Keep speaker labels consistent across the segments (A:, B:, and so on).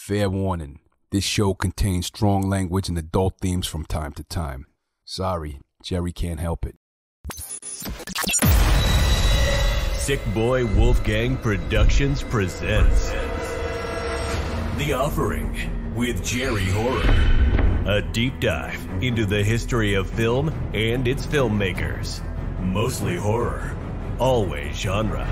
A: Fair warning, this show contains strong language and adult themes from time to time. Sorry, Jerry can't help it.
B: Sick Boy Wolfgang Productions presents The Offering with Jerry Horror. A deep dive into the history of film and its filmmakers. Mostly horror, always genre.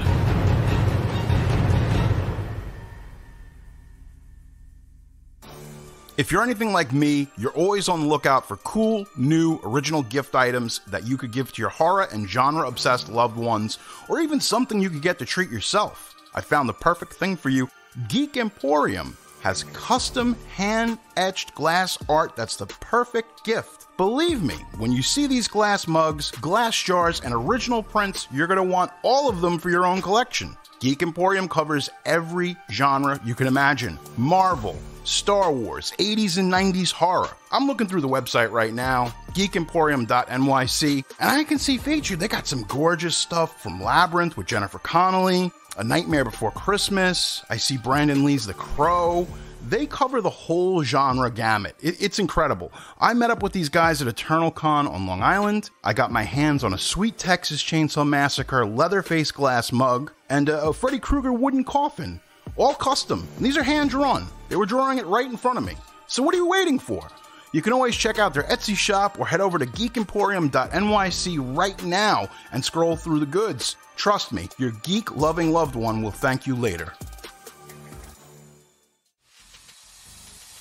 C: If you're anything like me, you're always on the lookout for cool, new, original gift items that you could give to your horror and genre-obsessed loved ones, or even something you could get to treat yourself. I found the perfect thing for you. Geek Emporium has custom hand-etched glass art that's the perfect gift. Believe me, when you see these glass mugs, glass jars, and original prints, you're going to want all of them for your own collection. Geek Emporium covers every genre you can imagine. Marvel, Star Wars, 80s and 90s horror. I'm looking through the website right now, geekemporium.nyc, and I can see featured they got some gorgeous stuff from Labyrinth with Jennifer Connelly, A Nightmare Before Christmas. I see Brandon Lee's The Crow. They cover the whole genre gamut. It's incredible. I met up with these guys at Eternal Con on Long Island. I got my hands on a sweet Texas Chainsaw Massacre Leatherface glass mug and a Freddy Krueger wooden coffin. All custom. And these are hand-drawn. They were drawing it right in front of me. So what are you waiting for? You can always check out their Etsy shop or head over to geekemporium.nyc right now and scroll through the goods. Trust me, your geek-loving loved one will thank you later.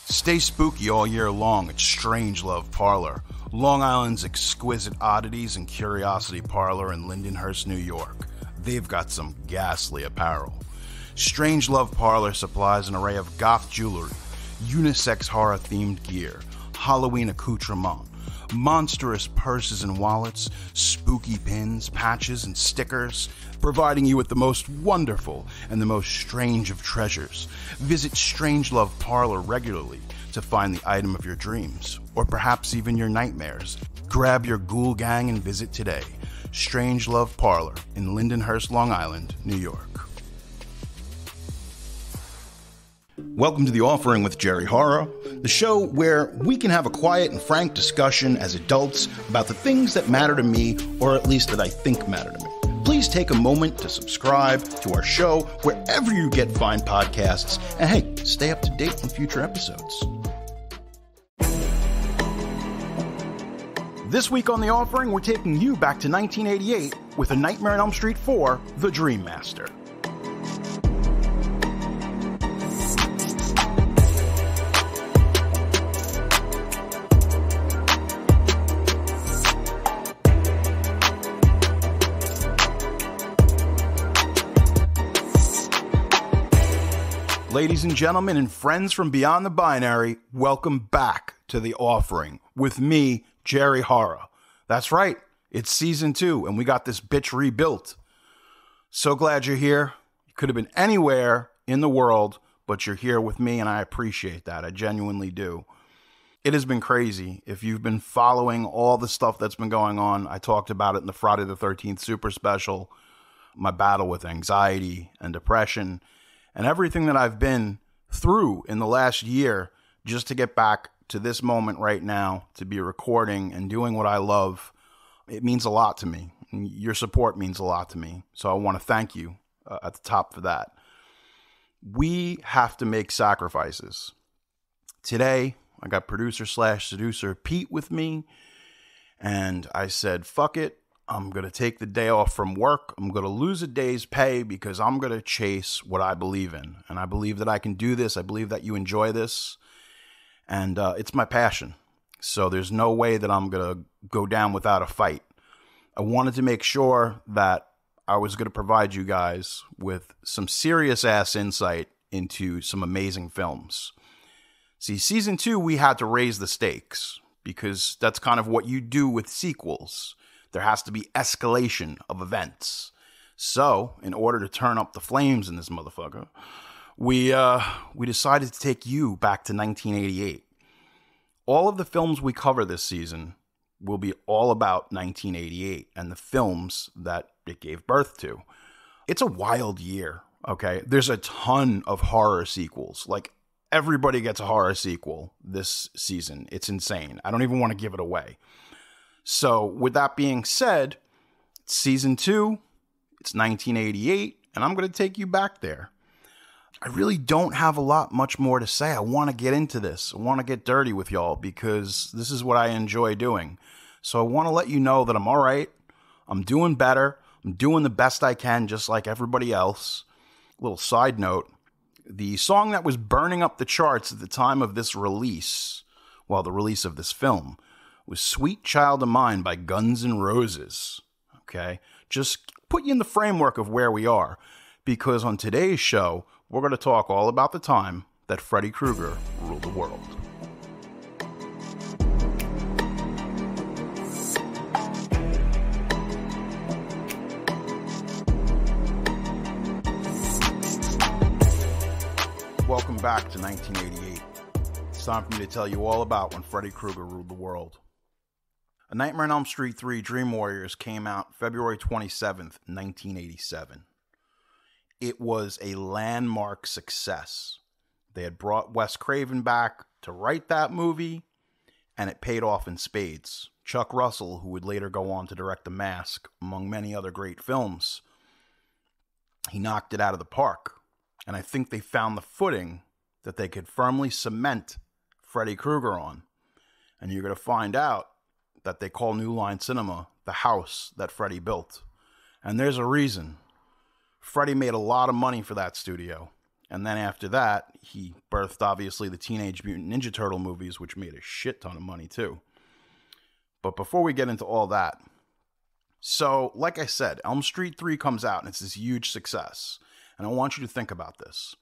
C: Stay spooky all year long at Strangelove Parlor, Long Island's exquisite oddities and curiosity parlor in Lindenhurst, New York. They've got some ghastly apparel. Strangelove Parlor supplies an array of goth jewelry, unisex horror-themed gear, Halloween accoutrement, monstrous purses and wallets, spooky pins, patches, and stickers, providing you with the most wonderful and the most strange of treasures. Visit Strangelove Parlor regularly to find the item of your dreams, or perhaps even your nightmares. Grab your ghoul gang and visit today. Strangelove Parlor in Lindenhurst, Long Island, New York. Welcome to The Offering with Jerry Horror, the show where we can have a quiet and frank discussion as adults about the things that matter to me, or at least that I think matter to me. Please take a moment to subscribe to our show wherever you get fine podcasts, and hey, stay up to date on future episodes. This week on The Offering, we're taking you back to 1988 with A Nightmare on Elm Street 4, The Dream Master. Ladies and gentlemen and friends from beyond the binary, welcome back to The Offering with me, Jerry Horror. That's right, it's season 2 and we got this bitch rebuilt. So glad you're here. You could have been anywhere in the world, but you're here with me and I appreciate that. I genuinely do. It has been crazy. If you've been following all the stuff that's been going on, I talked about it in the Friday the 13th Super Special, my battle with anxiety and depression, and everything that I've been through in the last year just to get back to this moment right now, to be recording and doing what I love, it means a lot to me. And your support means a lot to me. So I want to thank you at the top for that. We have to make sacrifices. Today, I got producer/seducer Pete with me, and I said, fuck it. I'm going to take the day off from work. I'm going to lose a day's pay because I'm going to chase what I believe in. And I believe that I can do this. I believe that you enjoy this. And it's my passion. So there's no way that I'm going to go down without a fight. I wanted to make sure that I was going to provide you guys with some serious ass insight into some amazing films. See, season 2, we had to raise the stakes because that's kind of what you do with sequels. There has to be escalation of events. So, in order to turn up the flames in this motherfucker, we decided to take you back to 1988. All of the films we cover this season will be all about 1988 and the films that it gave birth to. It's a wild year, okay? There's a ton of horror sequels, like everybody gets a horror sequel this season. It's insane. I don't even want to give it away. So with that being said, it's season 2, it's 1988, and I'm going to take you back there. I really don't have a lot much more to say. I want to get into this. I want to get dirty with y'all because this is what I enjoy doing. So I want to let you know that I'm all right. I'm doing better. I'm doing the best I can, just like everybody else. Little side note, the song that was burning up the charts at the time of this release, the release of this film, was Sweet Child of Mine by Guns N' Roses. Okay? Just put you in the framework of where we are, because on today's show, we're going to talk all about the time that Freddy Krueger ruled the world. Welcome back to 1988. It's time for me to tell you all about when Freddy Krueger ruled the world. A Nightmare on Elm Street 3 Dream Warriors came out February 27th, 1987. It was a landmark success. They had brought Wes Craven back to write that movie, and it paid off in spades. Chuck Russell, who would later go on to direct The Mask, among many other great films, he knocked it out of the park. And I think they found the footing that they could firmly cement Freddy Krueger on. And you're going to find out that they call New Line Cinema the house that Freddy built. And there's a reason. Freddy made a lot of money for that studio. And then after that, he birthed, obviously, the Teenage Mutant Ninja Turtle movies, which made a shit ton of money, too. But before we get into all that, so, like I said, Elm Street 3 comes out, and it's this huge success. And I want you to think about this.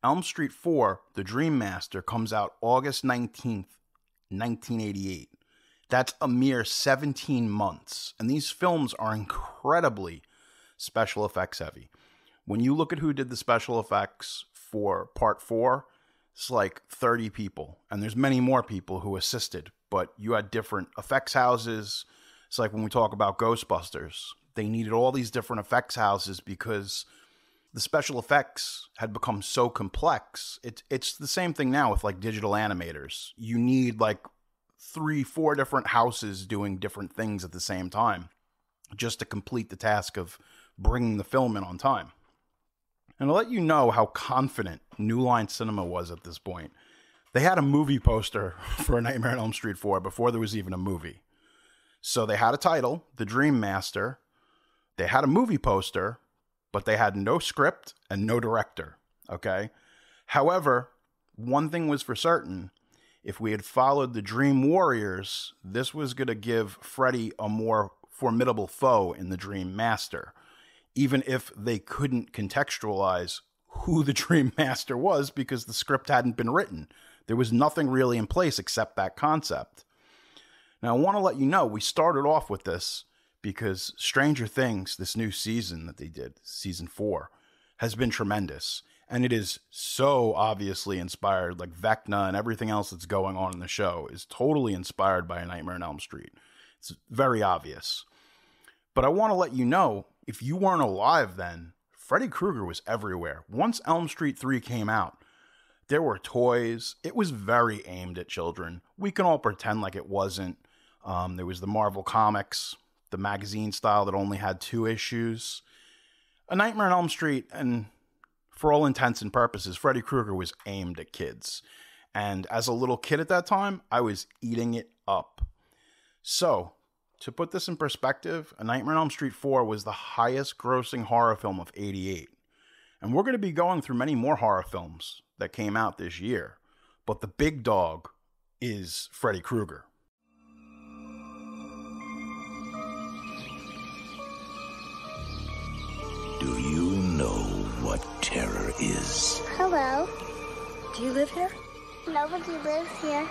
C: Elm Street 4, The Dream Master, comes out August 19th, 1988. That's a mere 17 months. And these films are incredibly special effects heavy. When you look at who did the special effects for Part 4, it's like 30 people. And there's many more people who assisted. But you had different effects houses. It's like when we talk about Ghostbusters. They needed all these different effects houses because the special effects had become so complex. It's the same thing now with like digital animators. You need like 3-4 different houses doing different things at the same time just to complete the task of bringing the film in on time. And to let you know how confident New Line Cinema was at this point, they had a movie poster for A Nightmare on Elm Street 4 before there was even a movie. So they had a title, The Dream Master. They had a movie poster, but they had no script and no director, okay? However, one thing was for certain. If we had followed the Dream Warriors, this was going to give Freddy a more formidable foe in the Dream Master, even if they couldn't contextualize who the Dream Master was because the script hadn't been written. There was nothing really in place except that concept. Now, I want to let you know, we started off with this because Stranger Things, this new season that they did, season 4, has been tremendous. And it is so obviously inspired, like Vecna and everything else that's going on in the show is totally inspired by A Nightmare on Elm Street. It's very obvious. But I want to let you know, if you weren't alive then, Freddy Krueger was everywhere. Once Elm Street 3 came out, there were toys. It was very aimed at children. We can all pretend like it wasn't. There was the Marvel Comics, the magazine style that only had 2 issues. A Nightmare on Elm Street, and for all intents and purposes, Freddy Krueger was aimed at kids. And as a little kid at that time, I was eating it up. So, to put this in perspective, A Nightmare on Elm Street 4 was the highest grossing horror film of '88. And we're going to be going through many more horror films that came out this year. But the big dog is Freddy Krueger.
D: Do you know what terror is?
E: Hello.
F: Do you live here?
E: Nobody lives here.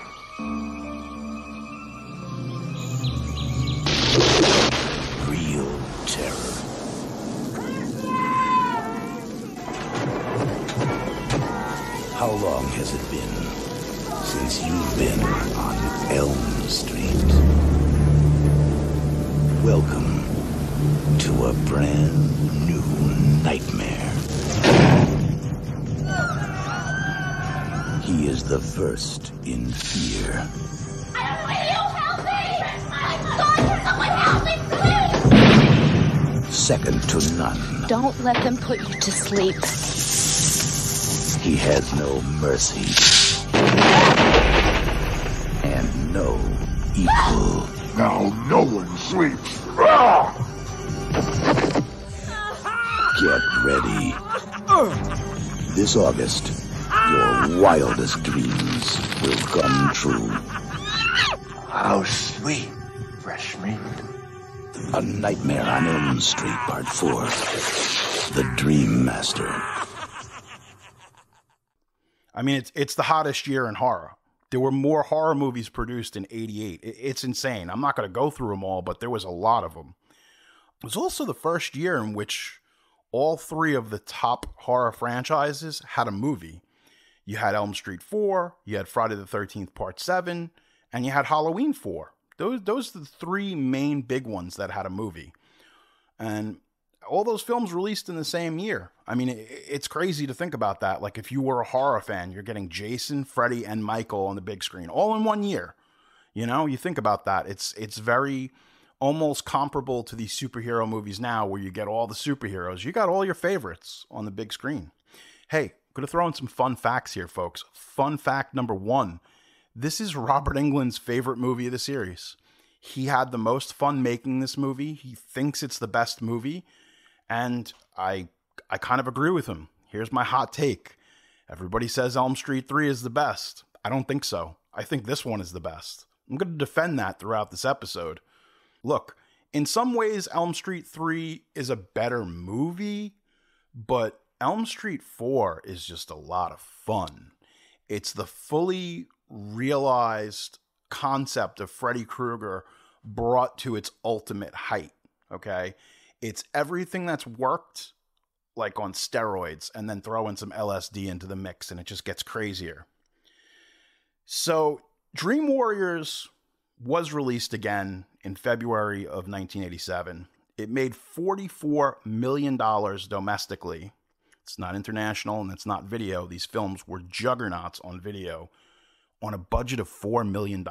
D: Real terror. How long has it been since you've been on Elm Street? Welcome to a brand new nightmare. He He is the first in fear.
E: Will you help me? I'm someone help me, please!
D: Second to none.
F: Don't let them put you to sleep.
D: He has no mercy. And no equal.
G: Now no one sleeps.
D: Get ready. This August, your wildest dreams will come true.
G: How sweet, fresh meat.
D: A Nightmare on Elm Street, Part 4. The Dream Master.
C: I mean, it's the hottest year in horror. There were more horror movies produced in 88. It's insane. I'm not going to go through them all, but there was a lot of them. It was also the first year in which all three of the top horror franchises had a movie. You had Elm Street 4, you had Friday the 13th Part 7, and you had Halloween 4. Those are the three main big ones that had a movie. And all those films released in the same year. I mean, it's crazy to think about that. Like, if you were a horror fan, you're getting Jason, Freddy, and Michael on the big screen, all in 1 year. You know, you think about that. It's very almost comparable to these superhero movies now where you get all the superheroes. You got all your favorites on the big screen. Hey, going to throw in some fun facts here, folks. Fun fact number 1. This is Robert Englund's favorite movie of the series. He had the most fun making this movie. He thinks it's the best movie. And I kind of agree with him. Here's my hot take. Everybody says Elm Street 3 is the best. I don't think so. I think this one is the best. I'm going to defend that throughout this episode. Look, in some ways, Elm Street 3 is a better movie, but Elm Street 4 is just a lot of fun. It's the fully realized concept of Freddy Krueger brought to its ultimate height, okay? It's everything that's worked, like on steroids, and then throw in some LSD into the mix, and it just gets crazier. So, Dream Warriors was released again in February of 1987. It made $44 million domestically. It's not international and it's not video. These films were juggernauts on video on a budget of $4 million.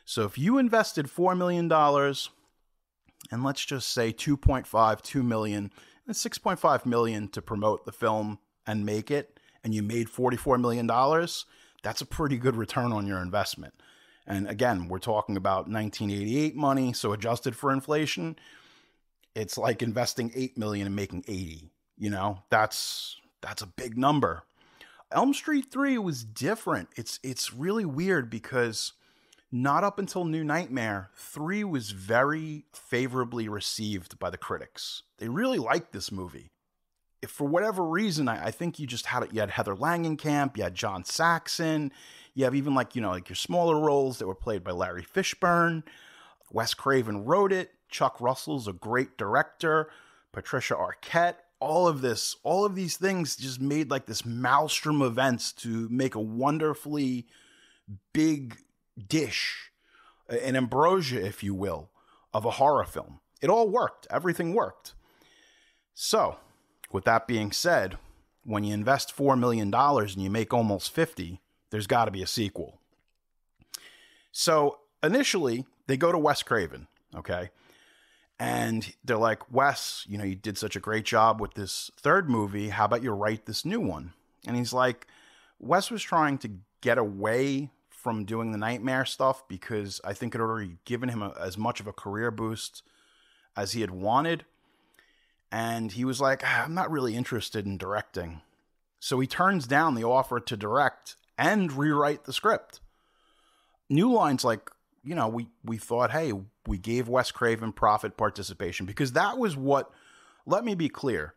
C: So if you invested $4 million, and let's just say 2 million, and $6.5 million to promote the film and make it, and you made $44 million, that's a pretty good return on your investment. And again, we're talking about 1988 money, so adjusted for inflation, it's like investing $8 million and making 80. You know, that's a big number. Elm Street 3 was different. It's really weird because not up until New Nightmare, 3 was very favorably received by the critics. They really liked this movie. If for whatever reason, I think you had Heather Langenkamp, you had John Saxon, you have even like your smaller roles that were played by Larry Fishburne. Wes Craven wrote it. Chuck Russell's a great director. Patricia Arquette. All of these things just made like this maelstrom of events to make a wonderfully big dish, an ambrosia, if you will, of a horror film. It all worked. Everything worked. So, with that being said, when you invest $4 million and you make almost 50, there's got to be a sequel. So, initially, they go to Wes Craven, okay? And they're like, Wes, you did such a great job with this third movie. How about you write this new one? And he's like, Wes was trying to get away from doing the Nightmare stuff because I think it had already given him as much of a career boost as he had wanted. And he was like, I'm not really interested in directing. So he turns down the offer to direct and rewrite the script. New Line's like, we thought, hey, we gave Wes Craven profit participation because that was what, let me be clear,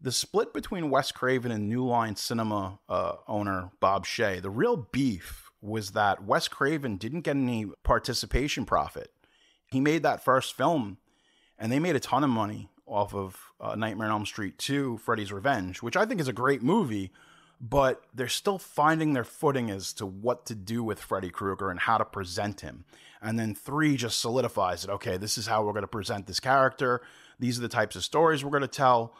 C: the split between Wes Craven and New Line Cinema owner Bob Shea, the real beef was that Wes Craven didn't get any participation profit. He made that first film and they made a ton of money off of Nightmare on Elm Street 2, Freddy's Revenge, which I think is a great movie, but they're still finding their footing as to what to do with Freddy Krueger and how to present him. And then 3 just solidifies it. Okay, this is how we're going to present this character. These are the types of stories we're going to tell.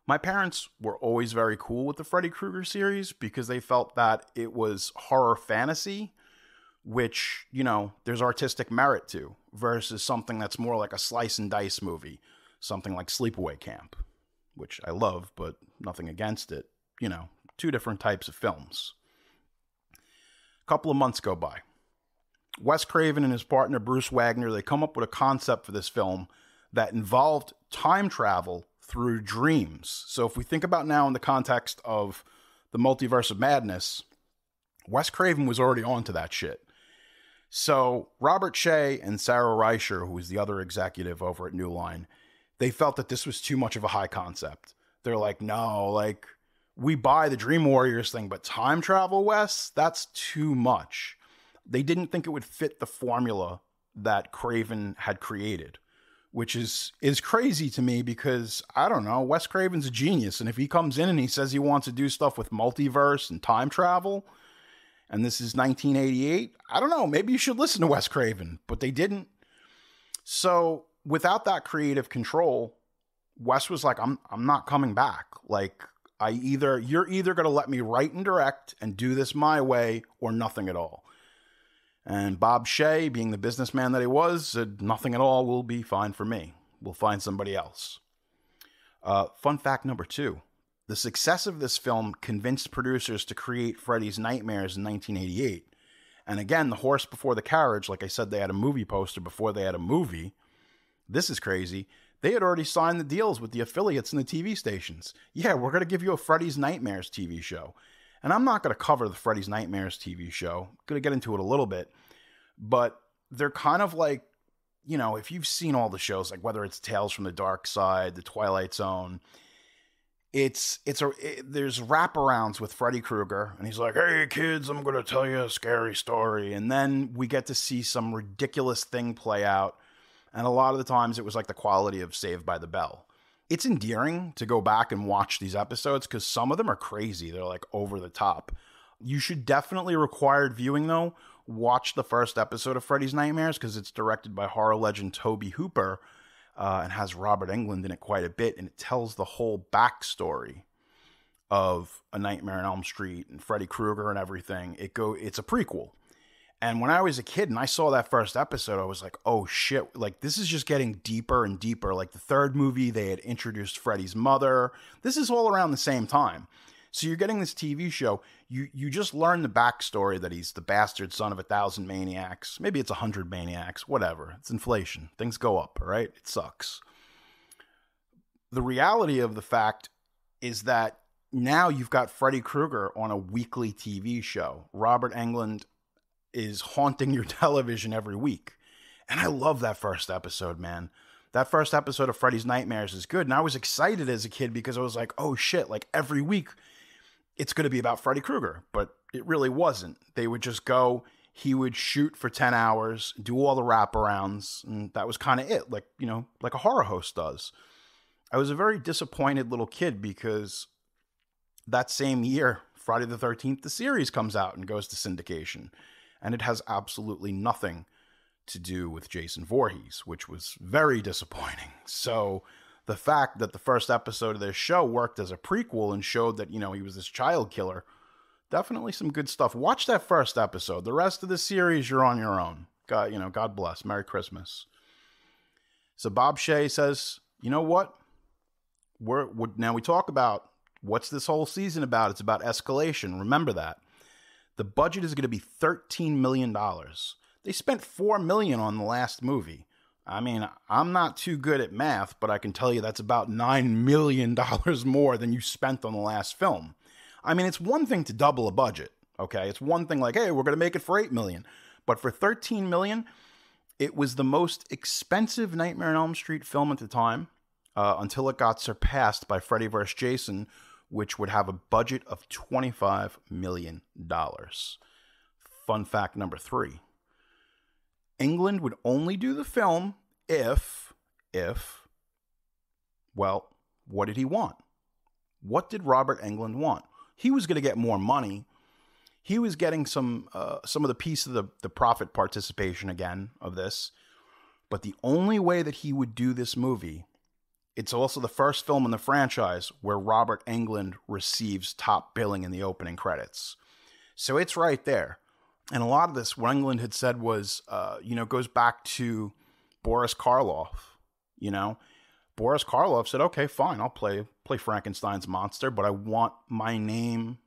C: My parents were always very cool with the Freddy Krueger series because they felt that it was horror fantasy, which, you know, there's artistic merit to, versus something that's more like a slice and dice movie, something like Sleepaway Camp, which I love, but nothing against it. You know, two different types of films. A couple of months go by. Wes Craven and his partner Bruce Wagner, they come up with a concept for this film that involved time travel through dreams. So if we think about now in the context of the multiverse of madness, Wes Craven was already on to that shit. So Robert Shea and Sarah Reicher, who was the other executive over at New Line, they felt that this was too much of a high concept. They're like, no, like, we buy the Dream Warriors thing, but time travel, Wes, that's too much. They didn't think it would fit the formula that Craven had created, which is crazy to me because, I don't know, Wes Craven's a genius. And if he comes in and he says he wants to do stuff with multiverse and time travel, and this is 1988, I don't know, maybe you should listen to Wes Craven, but they didn't. So without that creative control, Wes was like, I'm not coming back. Like, you're either going to let me write and direct and do this my way or nothing at all. And Bob Shea, being the businessman that he was, said, nothing at all will be fine for me. We'll find somebody else. Fun fact number 2. The success of this film convinced producers to create Freddy's Nightmares in 1988. And again, the horse before the carriage, like I said, they had a movie poster before they had a movie. This is crazy. They had already signed the deals with the affiliates and the TV stations. Yeah, we're going to give you a Freddy's Nightmares TV show. And I'm not going to cover the Freddy's Nightmares TV show. I'm going to get into it a little bit. But they're kind of like, you know, if you've seen all the shows, like whether it's Tales from the Dark Side, The Twilight Zone, there's wraparounds with Freddy Krueger. And he's like, hey, kids, I'm going to tell you a scary story. And then we get to see some ridiculous thing play out. And a lot of the times it was like the quality of Saved by the Bell. It's endearing to go back and watch these episodes because some of them are crazy. They're like over the top. You should definitely, required viewing though, watch the first episode of Freddy's Nightmares because it's directed by horror legend Tobe Hooper and has Robert Englund in it quite a bit. And it tells the whole backstory of A Nightmare on Elm Street and Freddy Krueger and everything. It's a prequel. And when I was a kid and I saw that first episode, I was like, oh shit, like this is just getting deeper and deeper. Like the third movie, they had introduced Freddy's mother. This is all around the same time. So you're getting this TV show. You just learn the backstory that he's the bastard son of 1,000 maniacs. Maybe it's 100 maniacs, whatever. It's inflation. Things go up, all right? It sucks. The reality of the fact is that now you've got Freddy Krueger on a weekly TV show. Robert Englund is haunting your television every week. And I love that first episode, man. That first episode of Freddy's Nightmares is good. And I was excited as a kid because I was like, oh shit, like every week it's going to be about Freddy Krueger. But it really wasn't. They would just go, he would shoot for 10 hours, do all the wraparounds, and that was kind of it. Like, you know, like a horror host does. I was a very disappointed little kid because that same year, Friday the 13th, the series comes out and goes to syndication. And it has absolutely nothing to do with Jason Voorhees, which was very disappointing. So the fact that the first episode of this show worked as a prequel and showed that, you know, he was this child killer, definitely some good stuff. Watch that first episode. The rest of the series, you're on your own. God bless. Merry Christmas. So Bob Shea says, you know what? Now we talk about what's this whole season about. It's about escalation. Remember that. The budget is going to be $13 million. They spent $4 million on the last movie. I mean, I'm not too good at math, but I can tell you that's about $9 million more than you spent on the last film. I mean, it's one thing to double a budget, okay? It's one thing like, hey, we're going to make it for $8 million. But for $13 million, it was the most expensive Nightmare on Elm Street film at the time until it got surpassed by Freddy vs. Jason, which would have a budget of $25 million. Fun fact number 3. England would only do the film if, well, what did he want? What did Robert Englund want? He was going to get more money. He was getting some of the piece of the profit participation again of this. But the only way that he would do this movie It's also the first film in the franchise where Robert Englund receives top billing in the opening credits. So it's right there. And a lot of this, what Englund had said was, goes back to Boris Karloff. Boris Karloff said, okay, fine, I'll play Frankenstein's monster, but I want my name,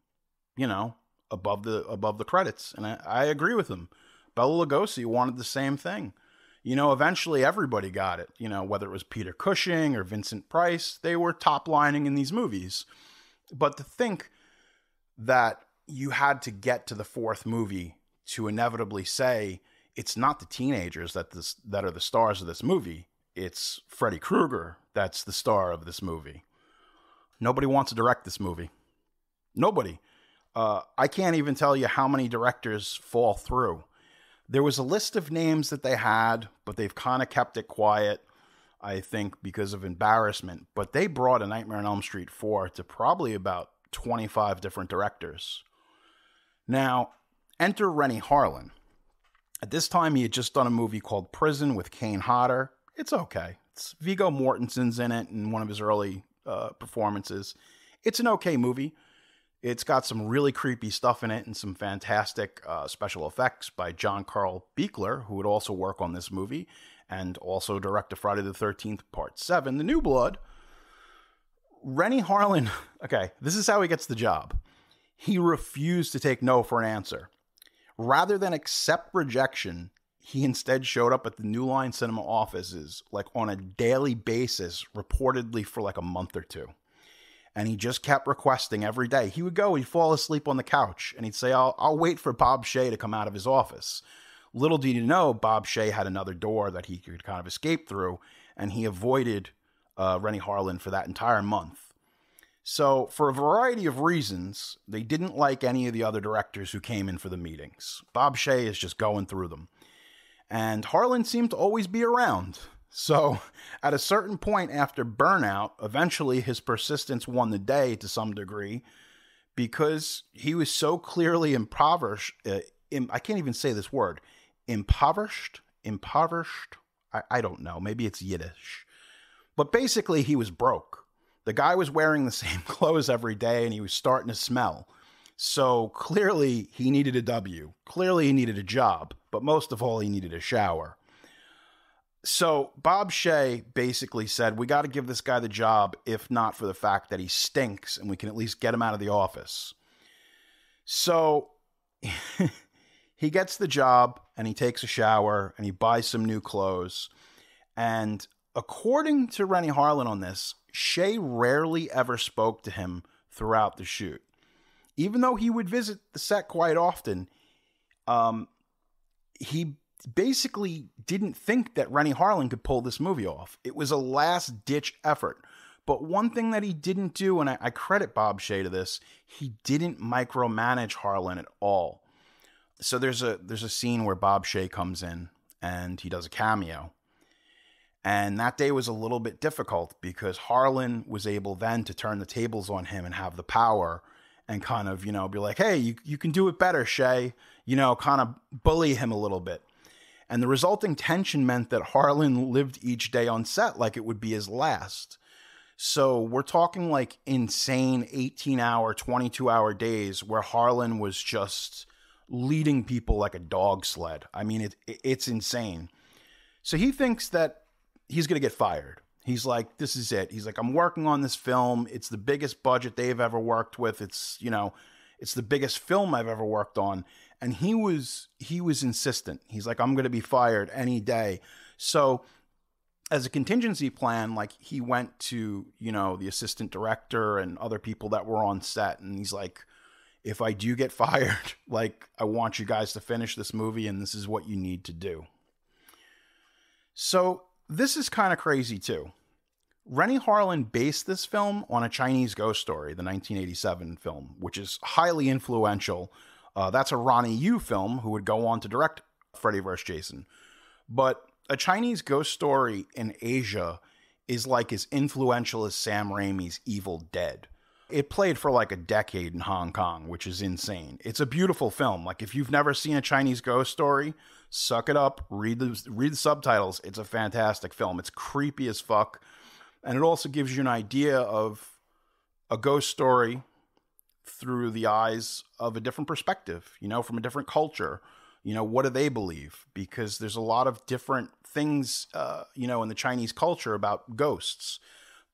C: above the credits. And I agree with him. Bela Lugosi wanted the same thing. Eventually everybody got it. Whether it was Peter Cushing or Vincent Price, they were top lining in these movies. But to think that you had to get to the fourth movie to inevitably say it's not the teenagers that are the stars of this movie. It's Freddy Krueger that's the star of this movie. Nobody wants to direct this movie. Nobody. I can't even tell you how many directors fall through. There was a list of names that they had, but they've kind of kept it quiet, I think, because of embarrassment. But they brought A Nightmare on Elm Street 4 to probably about 25 different directors. Now, enter Renny Harlin. At this time, he had just done a movie called Prison with Kane Hodder. It's okay. It's Viggo Mortensen's in it in one of his early performances. It's an okay movie. It's got some really creepy stuff in it and some fantastic special effects by John Carl Buechler, who would also work on this movie and also direct a Friday the 13th Part 7, The New Blood. Renny Harlin, okay, this is how he gets the job. He refused to take no for an answer. Rather than accept rejection, he instead showed up at the New Line Cinema offices like on a daily basis, reportedly for like a month or two. And he just kept requesting every day. He would go, he'd fall asleep on the couch, and he'd say, I'll wait for Bob Shaye to come out of his office. Little did he know, Bob Shaye had another door that he could kind of escape through, and he avoided Renny Harlin for that entire month. So, for a variety of reasons, they didn't like any of the other directors who came in for the meetings. Bob Shaye is just going through them. And Harlin seemed to always be around. So, at a certain point after Burnout, eventually his persistence won the day to some degree because he was so clearly impoverished. I can't even say this word. Impoverished? I don't know. Maybe it's Yiddish. But basically, he was broke. The guy was wearing the same clothes every day and he was starting to smell. So clearly he needed a W. Clearly he needed a job. But most of all, he needed a shower. So Bob Shaye basically said, we got to give this guy the job, if not for the fact that he stinks and we can at least get him out of the office. So he gets the job and he takes a shower and he buys some new clothes. And according to Renny Harlin on this, Shaye rarely ever spoke to him throughout the shoot. Even though he would visit the set quite often, he basically didn't think that Renny Harlin could pull this movie off. It was a last-ditch effort. But one thing that he didn't do, and I credit Bob Shaye to this, he didn't micromanage Harlin at all. So there's a scene where Bob Shaye comes in and he does a cameo. And that day was a little bit difficult because Harlin was able then to turn the tables on him and have the power and kind of, be like, hey, you can do it better, Shaye. Kind of bully him a little bit. And the resulting tension meant that Harlin lived each day on set like it would be his last. So we're talking like insane 18-hour, 22-hour days where Harlin was just leading people like a dog sled. I mean, it's insane. So he thinks that he's going to get fired. He's like, this is it. He's like, I'm working on this film. It's the biggest budget they've ever worked with. It's the biggest film I've ever worked on. And he was insistent. He's like, I'm going to be fired any day. So as a contingency plan, like he went to, the assistant director and other people that were on set. And he's like, if I do get fired, like, I want you guys to finish this movie and this is what you need to do. So this is kind of crazy too. Renny Harlin based this film on a Chinese ghost story, the 1987 film, which is highly influential. That's a Ronnie Yu film who would go on to direct Freddy vs. Jason. But a Chinese ghost story in Asia is like as influential as Sam Raimi's Evil Dead. It played for like a decade in Hong Kong, which is insane. It's a beautiful film. Like if you've never seen a Chinese ghost story, suck it up, read the subtitles. It's a fantastic film. It's creepy as fuck. And it also gives you an idea of a ghost story through the eyes of a different perspective, from a different culture. What do they believe? Because there's a lot of different things, in the Chinese culture about ghosts.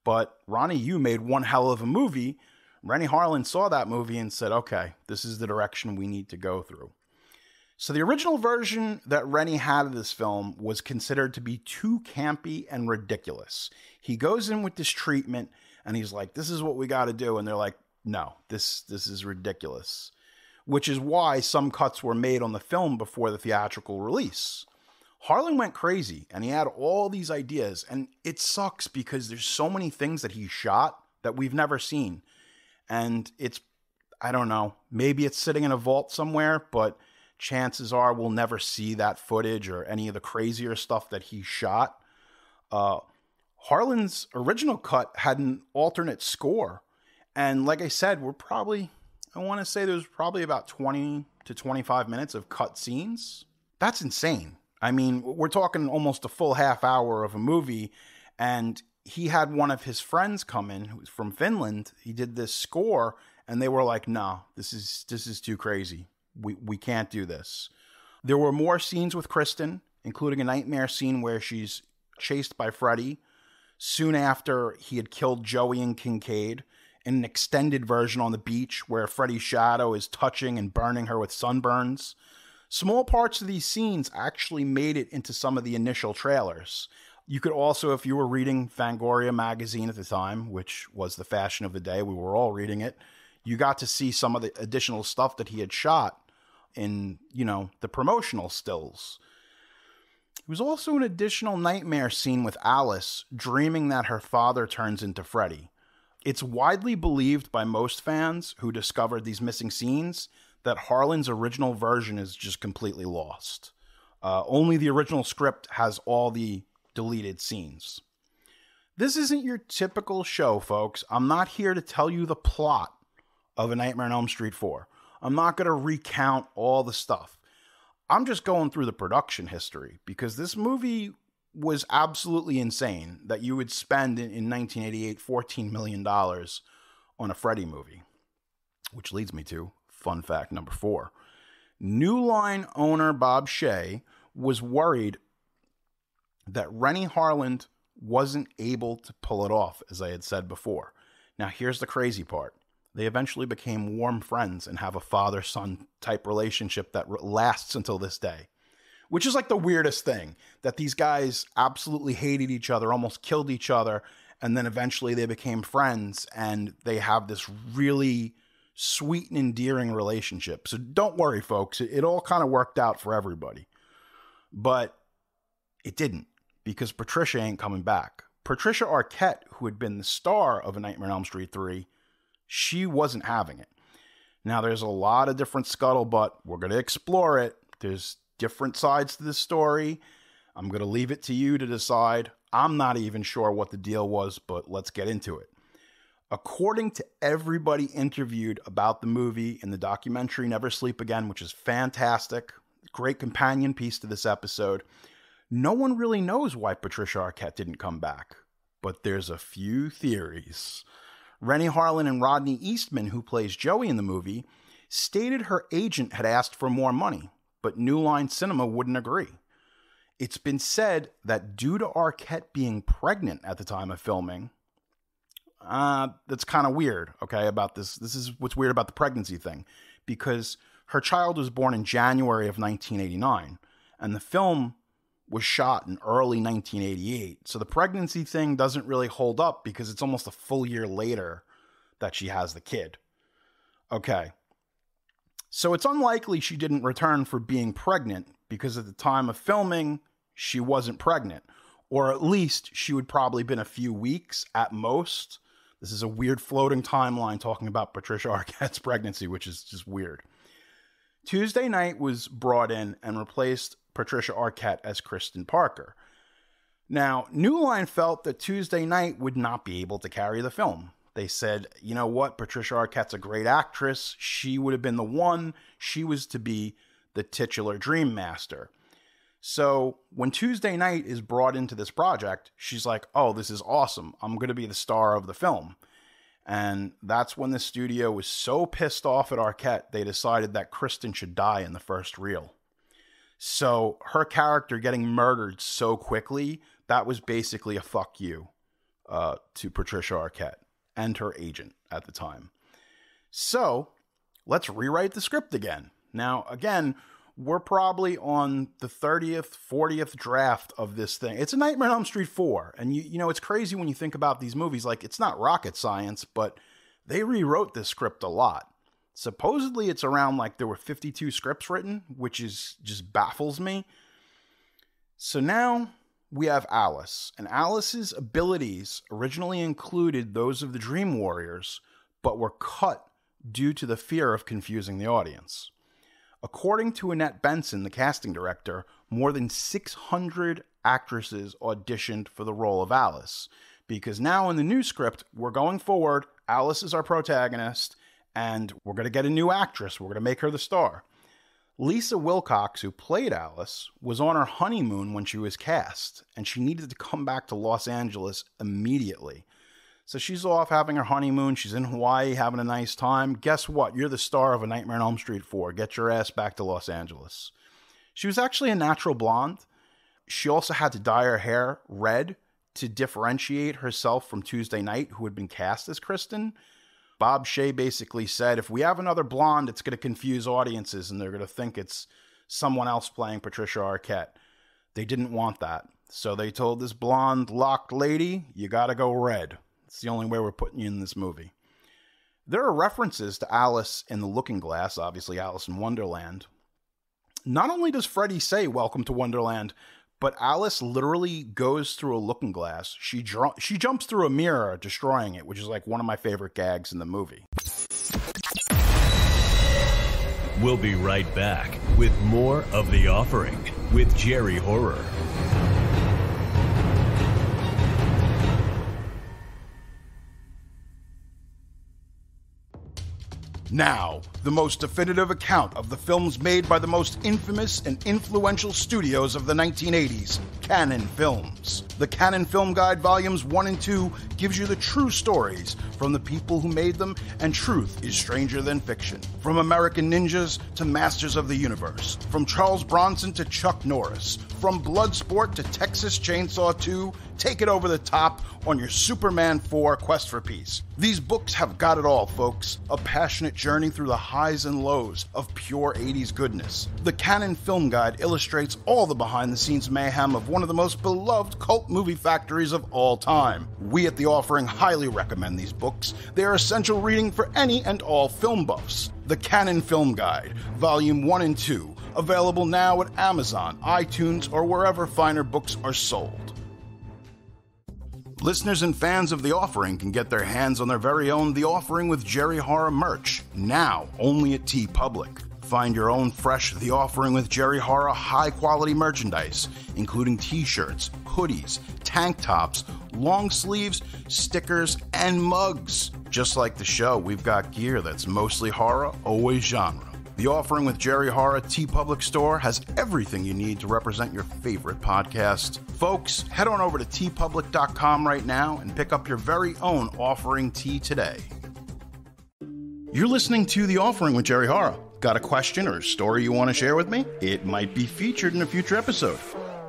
C: But Ronnie Yu made one hell of a movie. Renny Harlin saw that movie and said, okay, this is the direction we need to go through. So the original version that Renny had of this film was considered to be too campy and ridiculous. He goes in with this treatment and he's like, this is what we got to do. And they're like, no, this is ridiculous. Which is why some cuts were made on the film before the theatrical release. Harlan went crazy and he had all these ideas, and it sucks because there's so many things that he shot that we've never seen. And I don't know, maybe it's sitting in a vault somewhere, but chances are we'll never see that footage or any of the crazier stuff that he shot. Harlan's original cut had an alternate score. And like I said, I want to say there's probably about 20 to 25 minutes of cut scenes. That's insane. I mean, we're talking almost a full half hour of a movie, and he had one of his friends come in who's from Finland. He did this score, and they were like, no, this is too crazy. We can't do this. There were more scenes with Kristen, including a nightmare scene where she's chased by Freddy soon after he had killed Joey and Kincaid, in an extended version on the beach where Freddy's shadow is touching and burning her with sunburns. Small parts of these scenes actually made it into some of the initial trailers. You could also, if you were reading Fangoria magazine at the time, which was the fashion of the day, we were all reading it, you got to see some of the additional stuff that he had shot in, the promotional stills. There was also an additional nightmare scene with Alice dreaming that her father turns into Freddy. It's widely believed by most fans who discovered these missing scenes that Harlan's original version is just completely lost. Only the original script has all the deleted scenes. This isn't your typical show, folks. I'm not here to tell you the plot of A Nightmare on Elm Street 4. I'm not going to recount all the stuff. I'm just going through the production history because this movie was absolutely insane that you would spend in 1988 $14 million on a Freddy movie. Which leads me to fun fact number 4. New Line owner Bob Shea was worried that Renny Harlin wasn't able to pull it off, as I had said before. Now here's the crazy part. They eventually became warm friends and have a father-son type relationship that lasts until this day. Which is like the weirdest thing, that these guys absolutely hated each other, almost killed each other, and then eventually they became friends, and they have this really sweet and endearing relationship. So don't worry, folks. It all kind of worked out for everybody. But it didn't, because Patricia ain't coming back. Patricia Arquette, who had been the star of A Nightmare on Elm Street 3, she wasn't having it. Now, there's a lot of different scuttlebutt. We're going to explore it. There's different sides to this story. I'm going to leave it to you to decide. I'm not even sure what the deal was, but let's get into it. According to everybody interviewed about the movie in the documentary Never Sleep Again, which is fantastic, great companion piece to this episode, no one really knows why Patricia Arquette didn't come back. But there's a few theories. Renny Harlin and Rodney Eastman, who plays Joey in the movie, stated her agent had asked for more money, but New Line Cinema wouldn't agree. It's been said that due to Arquette being pregnant at the time of filming, that's kind of weird, okay, about this. This is what's weird about the pregnancy thing, because her child was born in January of 1989, and the film was shot in early 1988. So the pregnancy thing doesn't really hold up because it's almost a full year later that she has the kid. Okay. So it's unlikely she didn't return for being pregnant because at the time of filming, she wasn't pregnant. Or at least she would probably been a few weeks at most. This is a weird floating timeline talking about Patricia Arquette's pregnancy, which is just weird. Tuesday Night was brought in and replaced Patricia Arquette as Kristen Parker. Now, New Line felt that Tuesday Night would not be able to carry the film. They said, you know what, Patricia Arquette's a great actress. She would have been the one. She was to be the titular Dream Master. So when Tuesday Night is brought into this project, she's like, oh, this is awesome. I'm going to be the star of the film. And that's when the studio was so pissed off at Arquette, they decided that Kristen should die in the first reel. So her character getting murdered so quickly, that was basically a fuck you to Patricia Arquette and her agent at the time. So let's rewrite the script again. Now, again, we're probably on the 30th, 40th draft of this thing. It's a Nightmare on Elm Street 4. And you know, it's crazy when you think about these movies. Like, it's not rocket science, but they rewrote this script a lot. Supposedly it's around, like, there were 52 scripts written, which is just baffles me. So now we have Alice. And Alice's abilities originally included those of the Dream Warriors, but were cut due to the fear of confusing the audience. According to Annette Benson, the casting director, more than 600 actresses auditioned for the role of Alice. Because now in the new script, we're going forward, Alice is our protagonist, and we're going to get a new actress. We're going to make her the star. Lisa Wilcox, who played Alice, was on her honeymoon when she was cast, and she needed to come back to Los Angeles immediately. So she's off having her honeymoon. She's in Hawaii having a nice time. Guess what? You're the star of A Nightmare on Elm Street 4. Get your ass back to Los Angeles. She was actually a natural blonde. She also had to dye her hair red to differentiate herself from Tuesday Night, who had been cast as Kristen. Bob Shea basically said, if we have another blonde, it's going to confuse audiences and they're going to think it's someone else playing Patricia Arquette. They didn't want that. So they told this blonde locked lady, you got to go red. It's the only way we're putting you in this movie. There are references to Alice in The Looking Glass, obviously Alice in Wonderland. Not only does Freddy say, welcome to Wonderland, but Alice literally goes through a looking glass. She jumps through a mirror, destroying it, which is like one of my favorite gags in the movie.
B: We'll be right back with more of The Offering with Jerry Horror.
C: Now, the most definitive account of the films made by the most infamous and influential studios of the 1980s, Cannon Films. The Cannon Film Guide Volumes 1 and 2 gives you the true stories from the people who made them, and truth is stranger than fiction. From American Ninjas to Masters of the Universe, from Charles Bronson to Chuck Norris, from Bloodsport to Texas Chainsaw 2, take it over the top on your Superman 4 quest for peace. These books have got it all, folks. A passionate journey through the highs and lows of pure 80s goodness. The Cannon Film Guide illustrates all the behind-the-scenes mayhem of one of the most beloved cult movie factories of all time. We at The Offering highly recommend these books. They are essential reading for any and all film buffs. The Cannon Film Guide, Volume 1 and 2, available now at Amazon, iTunes, or wherever finer books are sold. Listeners and fans of The Offering can get their hands on their very own The Offering with Jerry Horror merch, now only at TeePublic. Find your own fresh The Offering with Jerry Horror high-quality merchandise, including t-shirts, hoodies, tank tops, long sleeves, stickers, and mugs. Just like the show, we've got gear that's mostly horror, always genre. The Offering with Jerry Horror TeePublic store has everything you need to represent your favorite podcast. Folks, head on over to teepublic.com right now and pick up your very own Offering tee today. You're listening to The Offering with Jerry Horror. Got a question or a story you want to share with me? It might be featured in a future episode.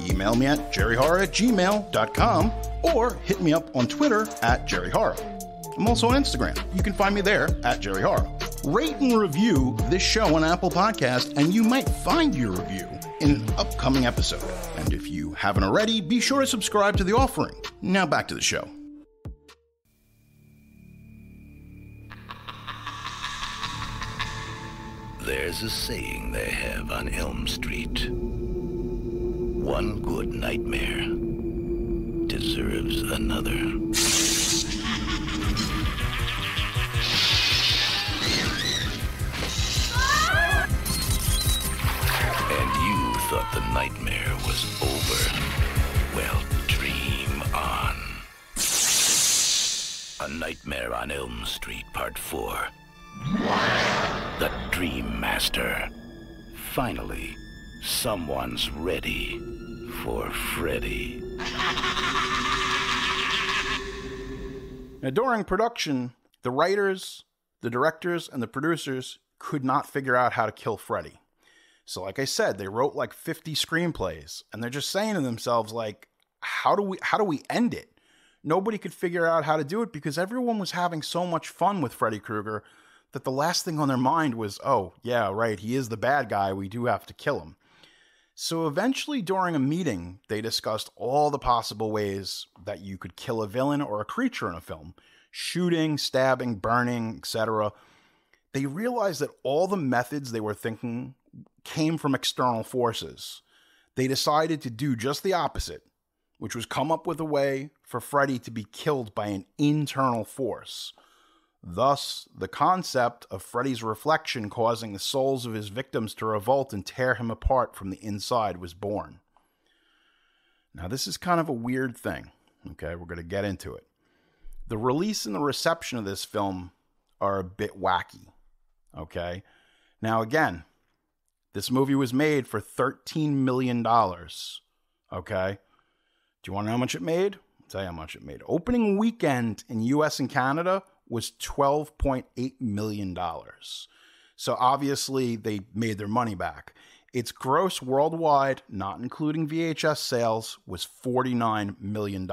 C: Email me at jerryhorror@gmail.com or hit me up on Twitter at jerryhorror. I'm also on Instagram. You can find me there at jerryhorror. Rate and review this show on Apple Podcast, and you might find your review in an upcoming episode. And if you haven't already, be sure to subscribe to The Offering. Now back to the show.
D: There's a saying they have on Elm Street. One good nightmare deserves another. Thought the nightmare was over. Well, dream on. A Nightmare on Elm Street Part 4. The Dream Master. Finally, Someone's ready for Freddy.
C: Now, during production, the writers, the directors, and the producers could not figure out how to kill Freddy. So like I said, they wrote like 50 screenplays, and they're just saying to themselves, like, how do we end it? Nobody could figure out how to do it because everyone was having so much fun with Freddy Krueger that the last thing on their mind was, oh, yeah, right, he is the bad guy, we do have to kill him. So eventually, during a meeting, they discussed all the possible ways that you could kill a villain or a creature in a film. Shooting, stabbing, burning, etc. They realized that all the methods they were thinking came from external forces. They decided to do just the opposite, which was come up with a way for Freddy to be killed by an internal force. Thus, the concept of Freddy's reflection causing the souls of his victims to revolt and tear him apart from the inside was born. Now, this is kind of a weird thing. Okay, we're going to get into it. The release and the reception of this film are a bit wacky. Okay? Now, again, this movie was made for $13 million. Okay? Do you want to know how much it made? I'll tell you how much it made. Opening weekend in US and Canada was $12.8 million. So obviously they made their money back. Its gross worldwide, not including VHS sales, was $49 million.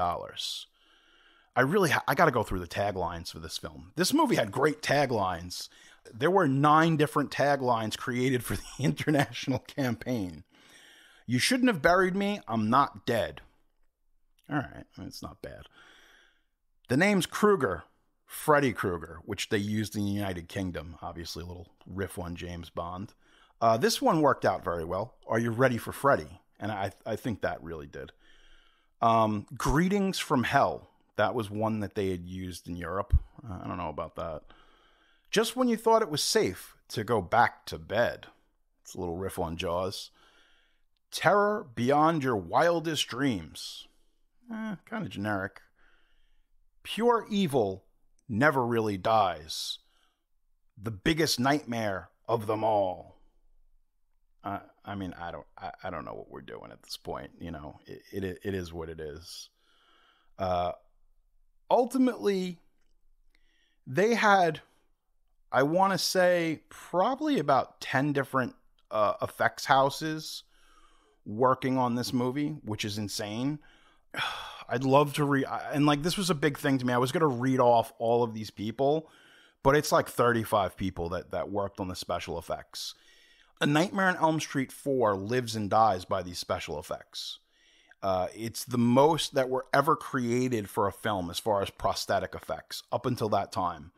C: I got to go through the taglines for this film. This movie had great taglines. There were 9 different taglines created for the international campaign. You shouldn't have buried me. I'm not dead. All right, it's not bad. The name's Krueger, Freddy Krueger, which they used in the United Kingdom. Obviously, a little riff on James Bond. This one worked out very well. Are you ready for Freddy? And I think that really did. Greetings from Hell. That was one that they had used in Europe. I don't know about that. Just when you thought it was safe to go back to bed. It's a little riff on Jaws. Terror beyond your wildest dreams. Kind of generic. Pure evil never really dies. The biggest nightmare of them all. I mean, I don't know what we're doing at this point. You know, it is what it is. Ultimately, they had, I want to say, probably about 10 different effects houses working on this movie, which is insane. I'd love to read, and like this was a big thing to me. I was going to read off all of these people, but it's like 35 people that worked on the special effects. A Nightmare on Elm Street 4 lives and dies by these special effects. It's the most that were ever created for a film as far as prosthetic effects up until that time.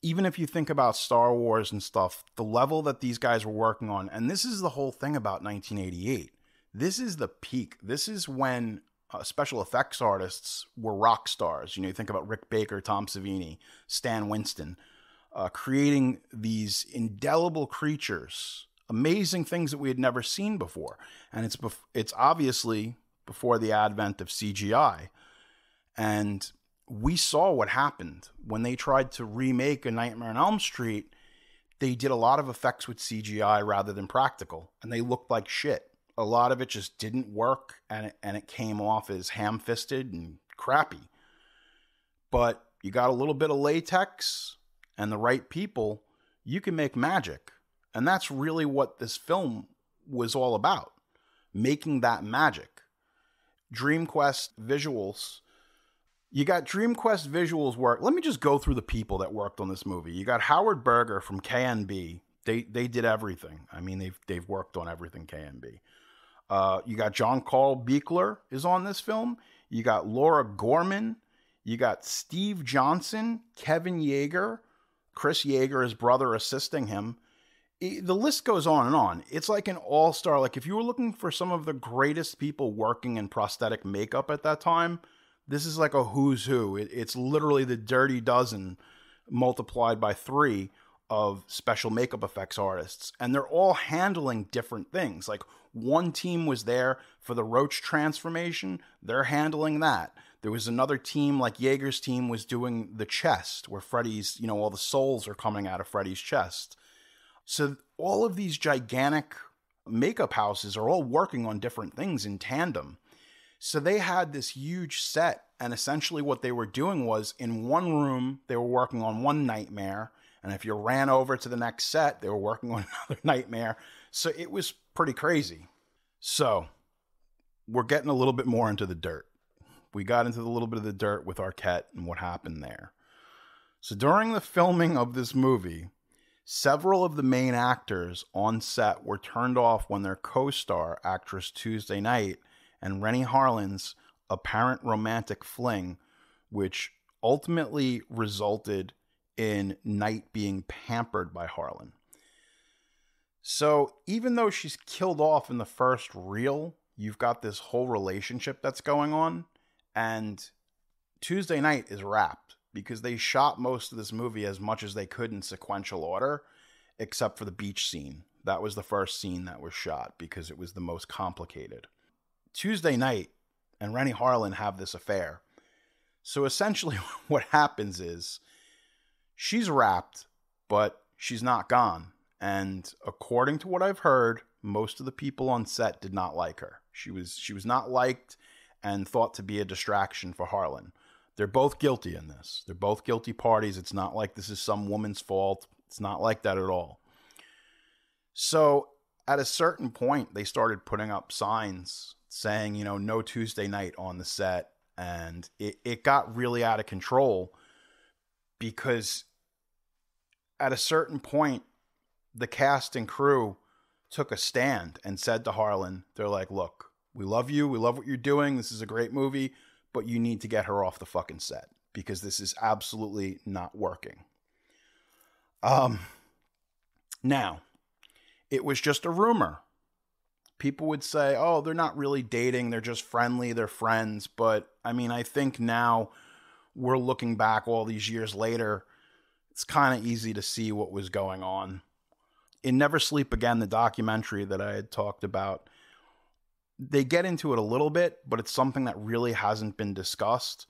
C: Even if you think about Star Wars and stuff, the level that these guys were working on, and this is the whole thing about 1988. This is the peak. This is when special effects artists were rock stars. You know, you think about Rick Baker, Tom Savini, Stan Winston, creating these indelible creatures, amazing things that we had never seen before. And it's obviously before the advent of CGI. And we saw what happened when they tried to remake A Nightmare on Elm Street. They did a lot of effects with CGI rather than practical, and they looked like shit. A lot of it just didn't work, and it came off as ham-fisted and crappy. But you got a little bit of latex and the right people, you can make magic. And that's really what this film was all about, making that magic. DreamQuest visuals. You got DreamQuest visuals work. Let me just go through the people that worked on this movie. You got Howard Berger from KNB. They did everything. I mean, they've worked on everything KNB. You got John Carl Buechler is on this film. You got Laura Gorman. You got Steve Johnson, Kevin Yeager, Chris Yeager, his brother, assisting him. The list goes on and on. It's like an all-star. Like if you were looking for some of the greatest people working in prosthetic makeup at that time, this is like a who's who. It's literally the Dirty Dozen multiplied by 3 of special makeup effects artists. And they're all handling different things. Like one team was there for the Roach transformation. They're handling that. There was another team, like Yeager's team, was doing the chest, where Freddy's, you know, all the souls are coming out of Freddy's chest. So all of these gigantic makeup houses are all working on different things in tandem. So they had this huge set, and essentially what they were doing was in one room, they were working on one nightmare. And if you ran over to the next set, they were working on another nightmare. So it was pretty crazy. So we're getting a little bit more into the dirt. We got into a little bit of the dirt with Arquette and what happened there. So during the filming of this movie, several of the main actors on set were turned off when their co-star, actress Tuesday Knight, and Rennie Harlin's apparent romantic fling, which ultimately resulted in Knight being pampered by Harlan. So even though she's killed off in the first reel, you've got this whole relationship that's going on, and Tuesday Knight is wrapped because they shot most of this movie as much as they could in sequential order, except for the beach scene. That was the first scene that was shot because it was the most complicated. Tuesday Knight and Rennie Harlan have this affair. So essentially what happens is she's wrapped, but she's not gone. And according to what I've heard, most of the people on set did not like her. She was not liked and thought to be a distraction for Harlan. They're both guilty in this. They're both guilty parties. It's not like this is some woman's fault. It's not like that at all. So at a certain point, they started putting up signs saying, no Tuesday Knight on the set. And it got really out of control because at a certain point, the cast and crew took a stand and said to Harlan, they're like, look, we love you. We love what you're doing. This is a great movie, but you need to get her off the fucking set because this is absolutely not working. Now, it was just a rumor. People would say, oh, they're not really dating. They're just friendly. They're friends. But I mean, I think now we're looking back all these years later. It's kind of easy to see what was going on. In Never Sleep Again, the documentary that I had talked about, they get into it a little bit, but it's something that really hasn't been discussed.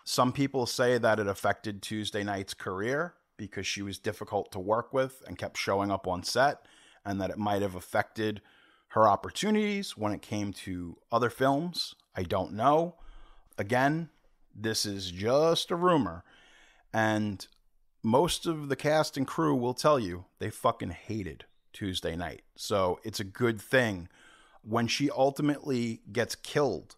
C: Some people say that it affected Tuesday Knight's career because she was difficult to work with and kept showing up on set, and that it might have affected her opportunities when it came to other films. I don't know. Again, this is just a rumor. And most of the cast and crew will tell you they fucking hated Tuesday Knight. So it's a good thing. When she ultimately gets killed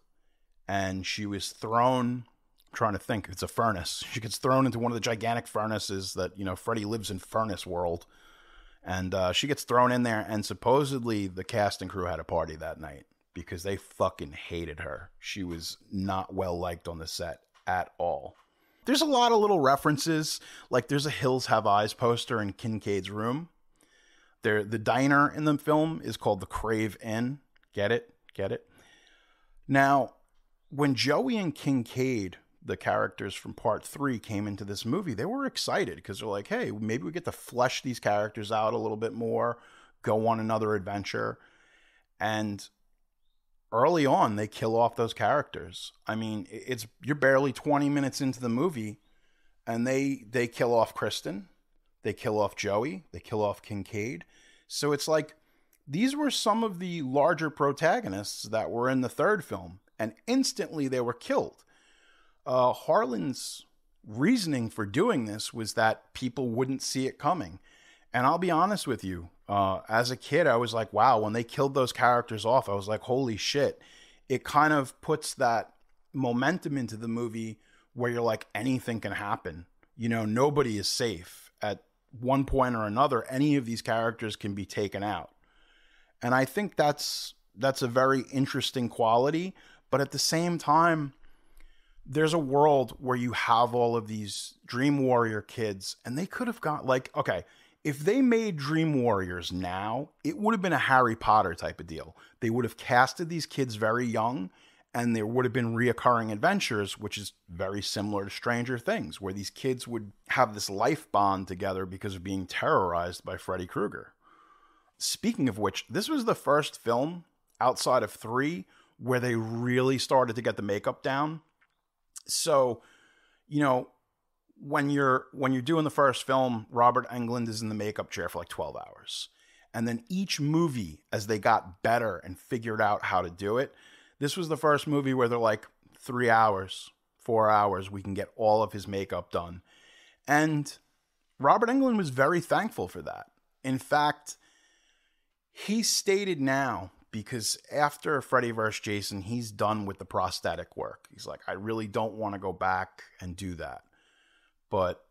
C: and she was thrown, I'm trying to think, it's a furnace. She gets thrown into one of the gigantic furnaces that, Freddy lives in furnace world. And she gets thrown in there, and supposedly the cast and crew had a party that night because they fucking hated her. She was not well liked on the set at all. There's a lot of little references, like there's a Hills Have Eyes poster in Kincaid's room. The diner in the film is called the Crave Inn. Get it? Get it? Now, when Joey and Kincaid, the characters from part 3, came into this movie, they were excited because they're like, hey, maybe we get to flesh these characters out a little bit more, go on another adventure. And early on, they kill off those characters. I mean, you're barely 20 minutes into the movie, and they kill off Kristen, they kill off Joey, they kill off Kincaid. So it's like, these were some of the larger protagonists that were in the third film, and instantly they were killed. Harlan's reasoning for doing this was that people wouldn't see it coming. And I'll be honest with you, as a kid, I was like, wow, when they killed those characters off, I was like, holy shit. It kind of puts that momentum into the movie where you're like, anything can happen. Nobody is safe. At one point or another, any of these characters can be taken out. And I think that's a very interesting quality. But at the same time, there's a world where you have all of these Dream Warrior kids, and they could have got okay, if they made Dream Warriors now, it would have been a Harry Potter type of deal. They would have casted these kids very young, and there would have been reoccurring adventures, which is very similar to Stranger Things, where these kids would have this life bond together because of being terrorized by Freddy Krueger. Speaking of which, this was the first film outside of 3 where they really started to get the makeup down. So, when you're doing the first film, Robert Englund is in the makeup chair for like 12 hours. And then each movie, as they got better and figured out how to do it, this was the first movie where they're like, 3 hours, 4 hours, we can get all of his makeup done. And Robert Englund was very thankful for that. In fact, he stated now, because after Freddy vs. Jason, he's done with the prosthetic work. He's like, I really don't want to go back and do that. But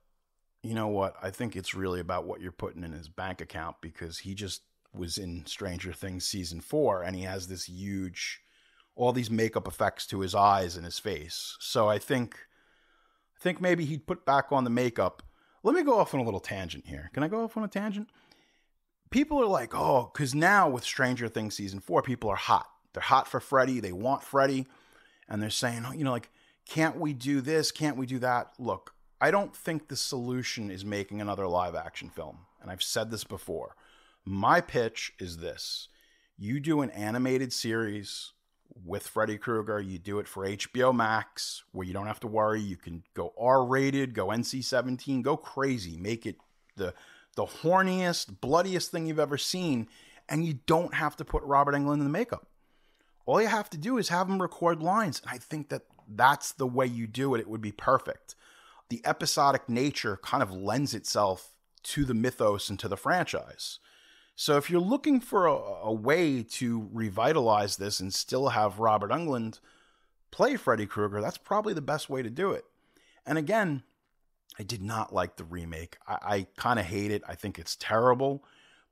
C: you know what? I think it's really about what you're putting in his bank account, because he just was in Stranger Things season 4 and he has this huge, all these makeup effects to his eyes and his face. So I think maybe he'd put back on the makeup. Let me go off on a little tangent here. Can I go off on a tangent? People are like, oh, because now with Stranger Things season 4, people are hot. They're hot for Freddy. They want Freddy. And they're saying, oh, like, can't we do this? Can't we do that? Look, I don't think the solution is making another live action film. And I've said this before. My pitch is this. You do an animated series with Freddy Krueger. You do it for HBO Max, where you don't have to worry. You can go R-rated, go NC-17, go crazy. Make it the horniest, bloodiest thing you've ever seen. And you don't have to put Robert Englund in the makeup. All you have to do is have him record lines. And I think that that's the way you do it. It would be perfect. The episodic nature kind of lends itself to the mythos and to the franchise. So if you're looking for a way to revitalize this and still have Robert Englund play Freddy Krueger, that's probably the best way to do it. And again, I did not like the remake. I kind of hate it. I think it's terrible.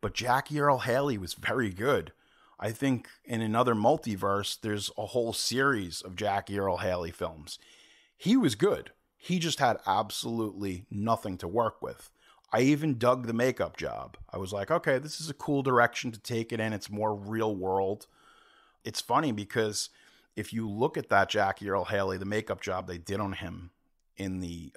C: But Jackie Earle Haley was very good. I think in another multiverse, there's a whole series of Jackie Earle Haley films. He was good. He just had absolutely nothing to work with. I even dug the makeup job. I was like, okay, this is a cool direction to take it in. It's more real world. It's funny because if you look at that Jackie Earle Haley, the makeup job they did on him in the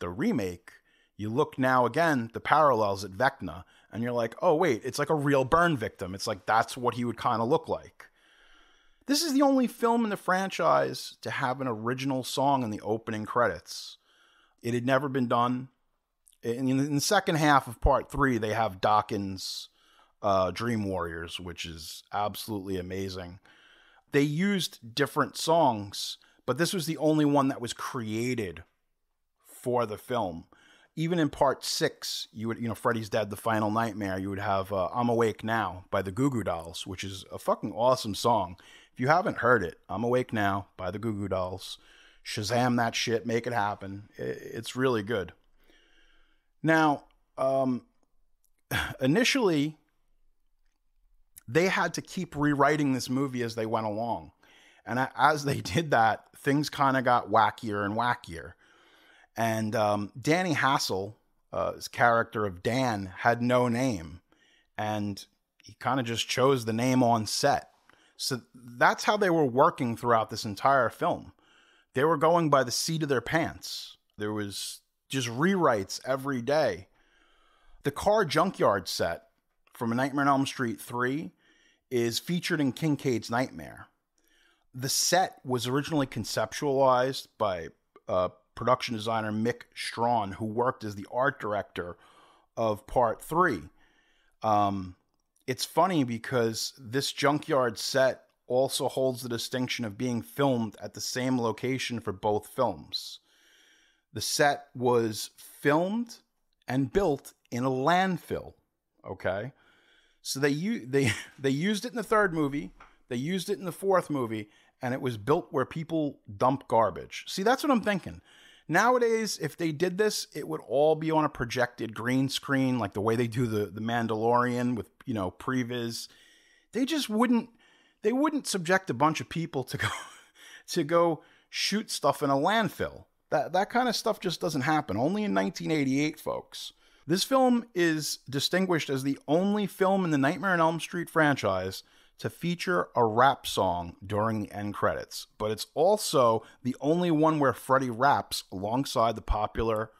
C: remake, you look now again, the parallels at Vecna, and you're like, oh wait, it's like a real burn victim. It's like, that's what he would kind of look like. This is the only film in the franchise to have an original song in the opening credits. It had never been done. In the second half of part 3, they have Dawkins' Dream Warriors, which is absolutely amazing. They used different songs, but this was the only one that was created for the film. Even in part 6, you would, Freddy's Dead, The Final Nightmare, you would have I'm Awake Now by the Goo Goo Dolls, which is a fucking awesome song. If you haven't heard it, I'm Awake Now by the Goo Goo Dolls. Shazam that shit, make it happen. It's really good. Now, initially, they had to keep rewriting this movie as they went along. And as they did that, things kind of got wackier and wackier. And Danny Hassel, his character of Dan, had no name. And he kind of just chose the name on set. So that's how they were working throughout this entire film. They were going by the seat of their pants. There was just rewrites every day. The car junkyard set from A Nightmare on Elm Street 3 is featured in Kincaid's Nightmare. The set was originally conceptualized by production designer Mick Strawn, who worked as the art director of Part 3. It's funny because this junkyard set also holds the distinction of being filmed at the same location for both films. The set was filmed and built in a landfill, okay? So they used it in the third movie, they used it in the fourth movie, and it was built where people dump garbage. See, that's what I'm thinking. Nowadays, if they did this, it would all be on a projected green screen, like the way they do the Mandalorian with, previs. They wouldn't subject a bunch of people to go shoot stuff in a landfill. That kind of stuff just doesn't happen. Only in 1988, folks. This film is distinguished as the only film in the Nightmare on Elm Street franchise to feature a rap song during the end credits. But it's also the only one where Freddy raps alongside the popular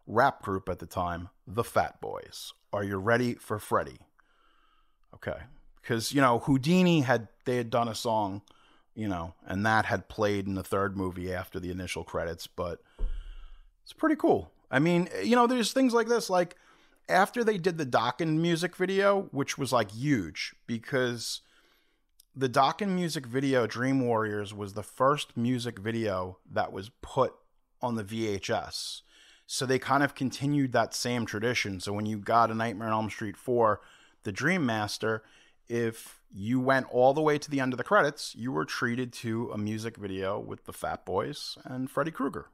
C: rap group at the time, the Fat Boys. Are you ready for Freddy? Okay. Because, Houdini had done a song, and that had played in the third movie after the initial credits, but it's pretty cool. I mean, there's things like this, like after they did the Dokken music video, which was like huge, because the Dokken music video, Dream Warriors, was the first music video that was put on the VHS. So they kind of continued that same tradition. So when you got A Nightmare on Elm Street 4, The Dream Master, if you went all the way to the end of the credits, you were treated to a music video with the Fat Boys and Freddy Krueger.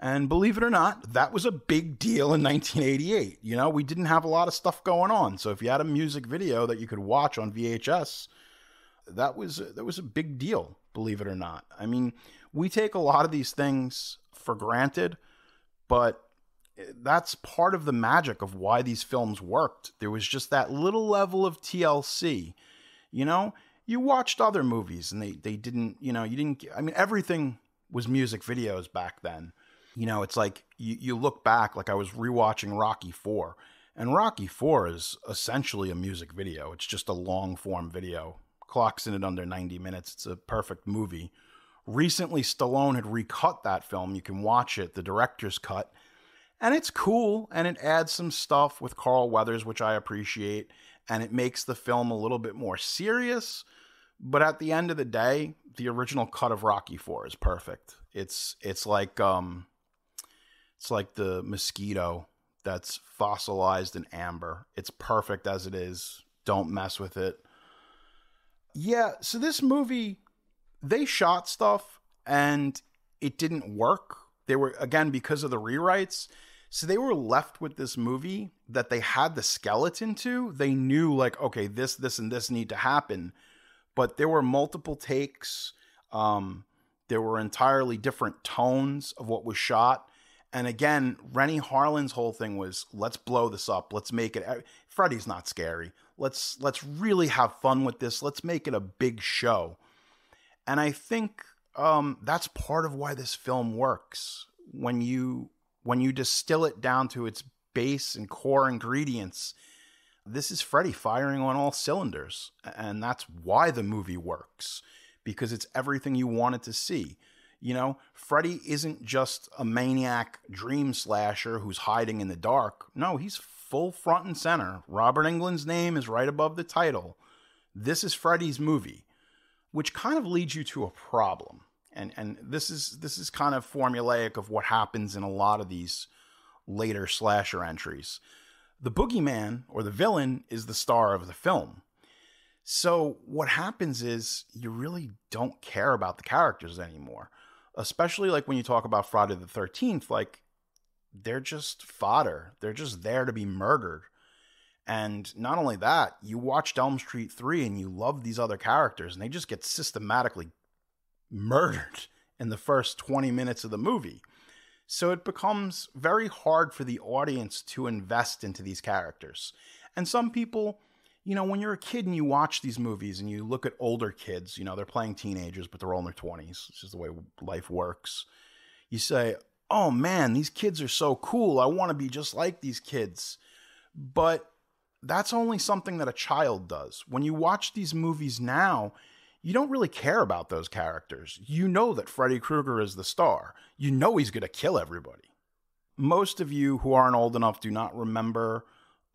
C: And believe it or not, that was a big deal in 1988. You know, we didn't have a lot of stuff going on. So if you had a music video that you could watch on VHS, that was a big deal, believe it or not. I mean, we take a lot of these things for granted, but that's part of the magic of why these films worked. There was just that little level of TLC. You know, you watched other movies and they didn't, you know, you didn't, I mean, everything was music videos back then. You know, it's like you look back, like I was rewatching Rocky 4, and Rocky 4 is essentially a music video. It's just a long form video. Clocks in at under 90 minutes. It's a perfect movie. Recently, Stallone had recut that film. You can watch it, the director's cut. And it's cool, and it adds some stuff with Carl Weathers, which I appreciate, and it makes the film a little bit more serious. But at the end of the day, the original cut of Rocky 4 is perfect. It's like the mosquito that's fossilized in amber. It's perfect as it is. Don't mess with it. Yeah, so this movie, they shot stuff and it didn't work. They were, again, because of the rewrites. So they were left with this movie that they had the skeleton to. They knew, like, okay, this, and this need to happen. But there were multiple takes. There were entirely different tones of what was shot. And again, Rennie Harlin's whole thing was, let's blow this up. Let's make it. Freddy's not scary. Let's really have fun with this. Let's make it a big show. And I think that's part of why this film works. When you distill it down to its base and core ingredients, this is Freddy firing on all cylinders. And that's why the movie works, because it's everything you wanted to see. You know, Freddy isn't just a maniac dream slasher who's hiding in the dark. No, he's full front and center. Robert Englund's name is right above the title. This is Freddy's movie, which kind of leads you to a problem. And this is kind of formulaic of what happens in a lot of these later slasher entries. The boogeyman, or the villain, is the star of the film. So what happens is you really don't care about the characters anymore. Especially like when you talk about Friday the 13th, like they're just fodder. They're just there to be murdered. And not only that, you watched Elm Street 3 and you love these other characters and they just get systematically murdered in the first 20 minutes of the movie. So it becomes very hard for the audience to invest into these characters. And some people, you know, when you're a kid and you watch these movies and you look at older kids, you know, they're playing teenagers, but they're all in their 20s. It's just the way life works. You say, oh man, these kids are so cool. I want to be just like these kids. But that's only something that a child does. When you watch these movies now, you don't really care about those characters. You know that Freddy Krueger is the star. You know he's going to kill everybody. Most of you who aren't old enough do not remember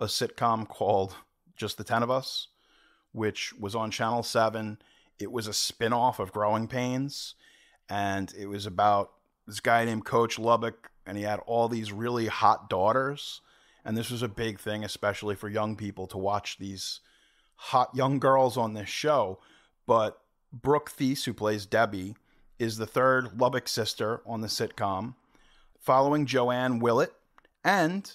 C: a sitcom called Just the 10 of Us, which was on Channel 7. It was a spin-off of Growing Pains, and it was about this guy named Coach Lubbock, and he had all these really hot daughters, and this was a big thing, especially for young people, to watch these hot young girls on this show. But Brooke Thies, who plays Debbie, is the third Lubbock sister on the sitcom, following Joanne Willett and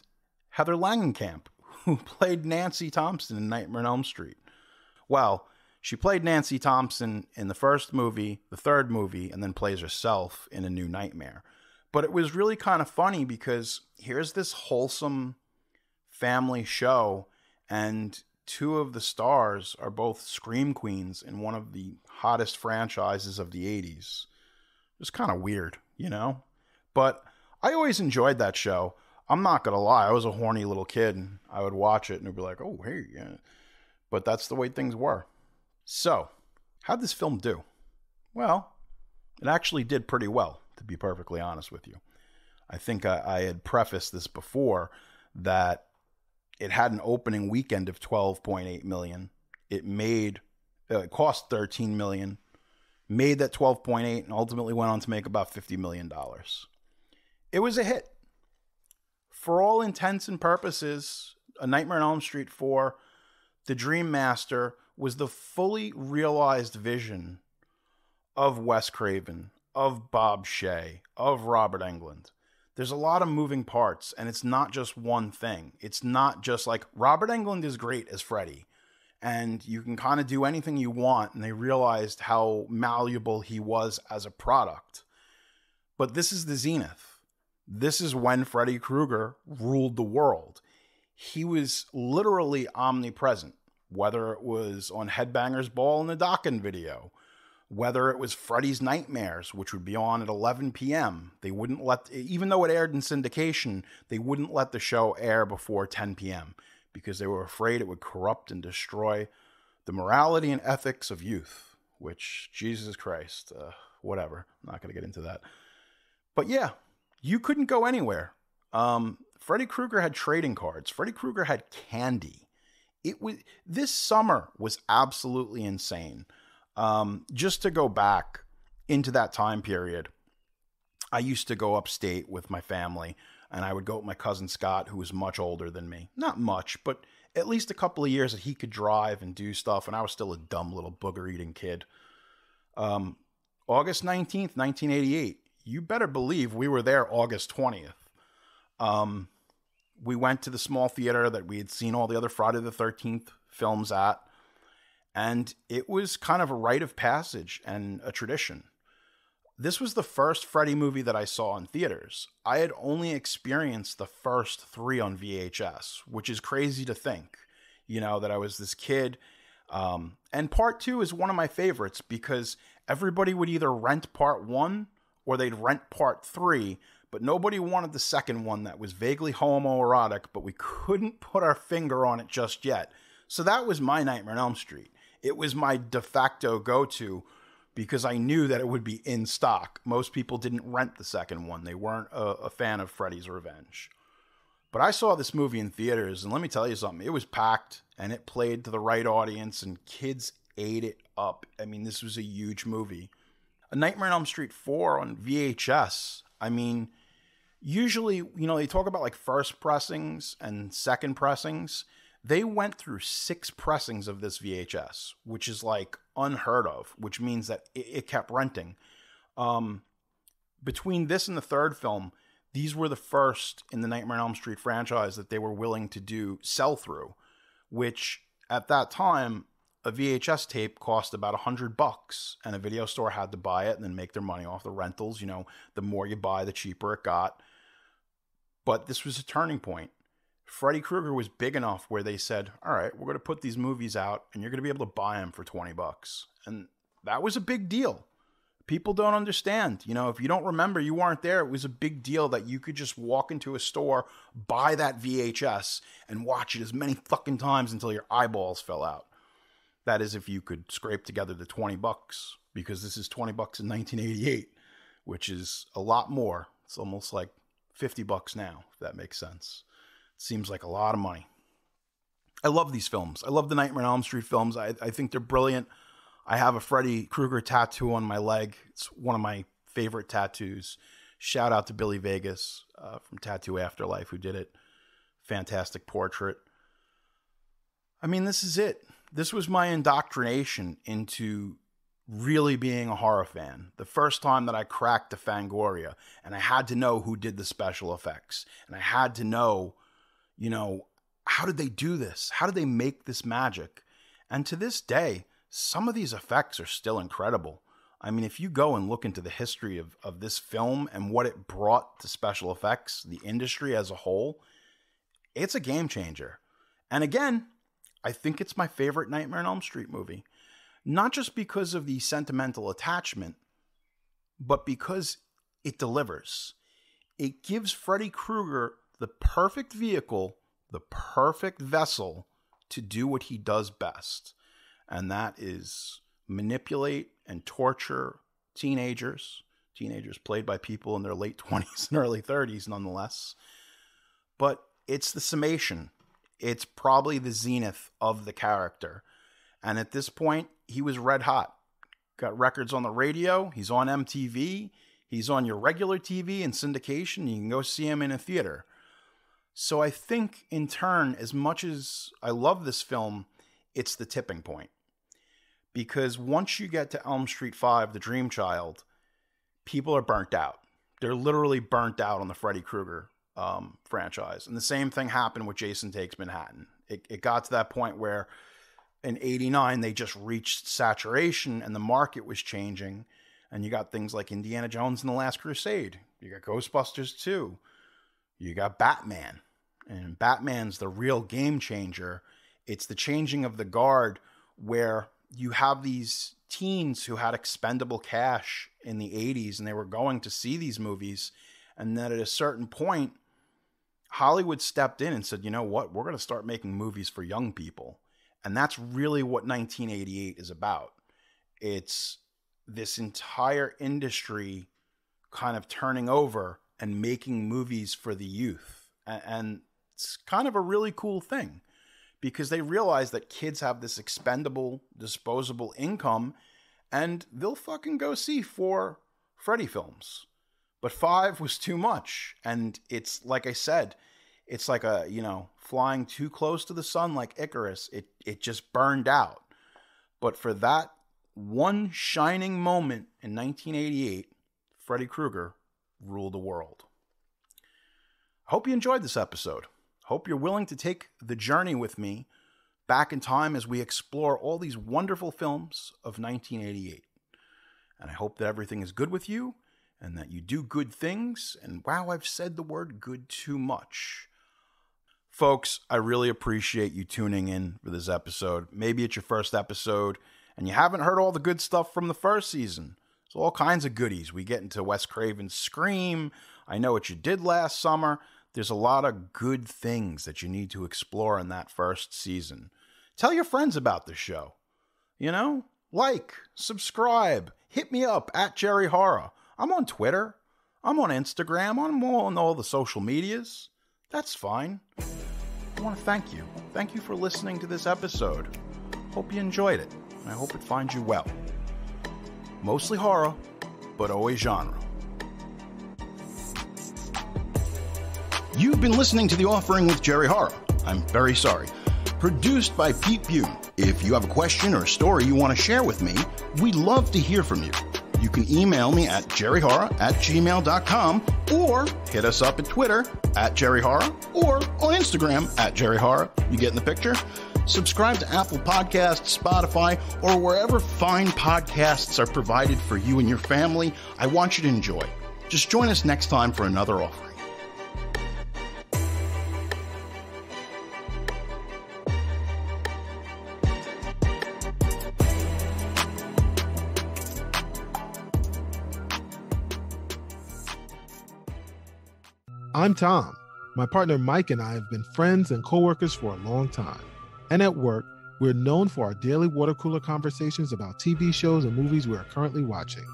C: Heather Langenkamp, who played Nancy Thompson in Nightmare on Elm Street. Well, she played Nancy Thompson in the first movie, the third movie, and then plays herself in A New Nightmare. But it was really kind of funny because here's this wholesome family show, and two of the stars are both scream queens in one of the hottest franchises of the 80s. It was kind of weird, you know? But I always enjoyed that show. I'm not going to lie. I was a horny little kid, and I would watch it, and it'd be like, oh, hey, yeah. But that's the way things were. So, how'd this film do? Well, it actually did pretty well, to be perfectly honest with you. I think I had prefaced this before, that it had an opening weekend of 12.8 million. It cost 13 million, made that 12.8, and ultimately went on to make about $50 million. It was a hit. For all intents and purposes, A Nightmare on Elm Street 4, the Dream Master, was the fully realized vision of Wes Craven, of Bob Shaye, of Robert Englund. There's a lot of moving parts, and it's not just one thing. It's not just like Robert Englund is great as Freddy, and you can kind of do anything you want, and they realized how malleable he was as a product. But this is the zenith. This is when Freddy Krueger ruled the world. He was literally omnipresent, whether it was on Headbangers Ball in the Dokken video, whether it was Freddy's Nightmares, which would be on at 11 p.m. They wouldn't let, even though it aired in syndication, they wouldn't let the show air before 10 p.m. because they were afraid it would corrupt and destroy the morality and ethics of youth, which, Jesus Christ, whatever. I'm not going to get into that. But yeah, you couldn't go anywhere. Freddy Krueger had trading cards. Freddy Krueger had candy. This summer was absolutely insane. Just to go back into that time period, I used to go upstate with my family, and I would go with my cousin Scott, who was much older than me. Not much, but at least a couple of years that he could drive and do stuff, and I was still a dumb little booger-eating kid. August 19th, 1988. You better believe we were there August 20th. We went to the small theater that we had seen all the other Friday the 13th films at, and it was kind of a rite of passage and a tradition. This was the first Freddy movie that I saw in theaters. I had only experienced the first 3 on VHS, which is crazy to think, that I was this kid. And part 2 is one of my favorites because everybody would either rent part 1 or they'd rent part 3, but nobody wanted the second one that was vaguely homoerotic, but we couldn't put our finger on it just yet. So that was my Nightmare on Elm Street. It was my de facto go-to because I knew that it would be in stock. Most people didn't rent the second one. They weren't a fan of Freddy's Revenge. But I saw this movie in theaters, and let me tell you something. It was packed, and it played to the right audience, and kids ate it up. I mean, this was a huge movie. A Nightmare on Elm Street 4 on VHS, I mean, usually, they talk about like first pressings and second pressings. They went through 6 pressings of this VHS, which is like unheard of, which means that it kept renting. Between this and the third film, these were the first in the Nightmare on Elm Street franchise that they were willing to do sell-through, which at that time, a VHS tape cost about $100, and a video store had to buy it and then make their money off the rentals. The more you buy, the cheaper it got. But this was a turning point. Freddy Krueger was big enough where they said, all right, we're going to put these movies out and you're going to be able to buy them for $20. And that was a big deal. People don't understand. If you don't remember, you weren't there. It was a big deal that you could just walk into a store, buy that VHS, and watch it as many fucking times until your eyeballs fell out. That is if you could scrape together the $20, because this is $20 in 1988, which is a lot more. It's almost like $50 now, if that makes sense. Seems like a lot of money. I love these films. I love the Nightmare on Elm Street films. I think they're brilliant. I have a Freddy Krueger tattoo on my leg. It's one of my favorite tattoos. Shout out to Billy Vegas from Tattoo Afterlife who did it. Fantastic portrait. I mean, this is it. This was my indoctrination into really being a horror fan. The first time that I cracked the Fangoria, and I had to know who did the special effects. And I had to know, how did they do this? How did they make this magic? And to this day, some of these effects are still incredible. I mean, if you go and look into the history of this film and what it brought to special effects, the industry as a whole, it's a game changer. And again, I think it's my favorite Nightmare on Elm Street movie. Not just because of the sentimental attachment, but because it delivers. It gives Freddy Krueger the perfect vehicle, the perfect vessel to do what he does best. And that is manipulate and torture teenagers played by people in their late 20s and early 30s nonetheless. But it's the summation. it's probably the zenith of the character. And at this point, he was red hot. Got records on the radio. He's on MTV. He's on your regular TV and syndication. You can go see him in a theater. So I think, in turn, as much as I love this film, it's the tipping point. Because once you get to Elm Street 5, The Dream Child, people are burnt out. They're literally burnt out on the Freddy Krueger franchise. And the same thing happened with Jason Takes Manhattan. It got to that point where in 89, they just reached saturation and the market was changing. And you got things like Indiana Jones and the Last Crusade. You got Ghostbusters 2. You got Batman. And Batman's the real game changer. It's the changing of the guard where you have these teens who had expendable cash in the 80s and they were going to see these movies. And then at a certain point, Hollywood stepped in and said, you know what? We're going to start making movies for young people. And that's really what 1988 is about. It's this entire industry kind of turning over and making movies for the youth. And it's kind of a really cool thing because they realize that kids have this expendable, disposable income and they'll fucking go see 4 Freddy films. But 5 was too much. And it's, like I said, it's like a, flying too close to the sun like Icarus. It just burned out. But for that one shining moment in 1988, Freddy Krueger ruled the world. I hope you enjoyed this episode. Hope you're willing to take the journey with me back in time as we explore all these wonderful films of 1988. And I hope that everything is good with you and that you do good things. And wow, I've said the word good too much. Folks, I really appreciate you tuning in for this episode. Maybe it's your first episode and you haven't heard all the good stuff from the first season. There's all kinds of goodies. We get into Wes Craven's Scream. I Know What You Did Last Summer. There's a lot of good things that you need to explore in that first season. Tell your friends about the show. Like, subscribe, hit me up at Jerry Horror. I'm on Twitter. I'm on Instagram. I'm on all the social medias. That's fine. I want to thank you. Thank you for listening to this episode. Hope you enjoyed it. And I hope it finds you well. Mostly horror, but always genre. You've been listening to The Offering with Jerry Horror. I'm very sorry. Produced by Pete Bune. If you have a question or a story you want to share with me, we'd love to hear from you. You can email me at jerryhorror@gmail.com or hit us up at Twitter at jerryhorror or on Instagram at jerryhorror. You getting the picture? Subscribe to Apple Podcasts, Spotify, or wherever fine podcasts are provided for you and your family. I want you to enjoy. Just join us next time for another offering.
H: I'm Tom. My partner Mike and I have been friends and coworkers for a long time. And at work, we're known for our daily water cooler conversations about TV shows and movies we are currently watching.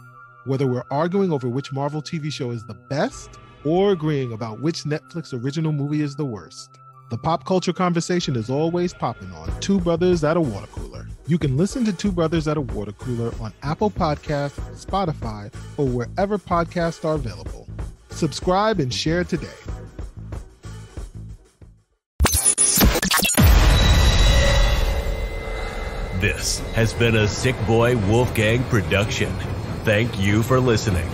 H: Whether we're arguing over which Marvel TV show is the best or agreeing about which Netflix original movie is the worst, the pop culture conversation is always popping on Two Brothers at a Water Cooler. You can listen to Two Brothers at a Water Cooler on Apple Podcasts, Spotify, or wherever podcasts are available. Subscribe and share today.
B: This has been a Sick Boy Wolfgang production. Thank you for listening.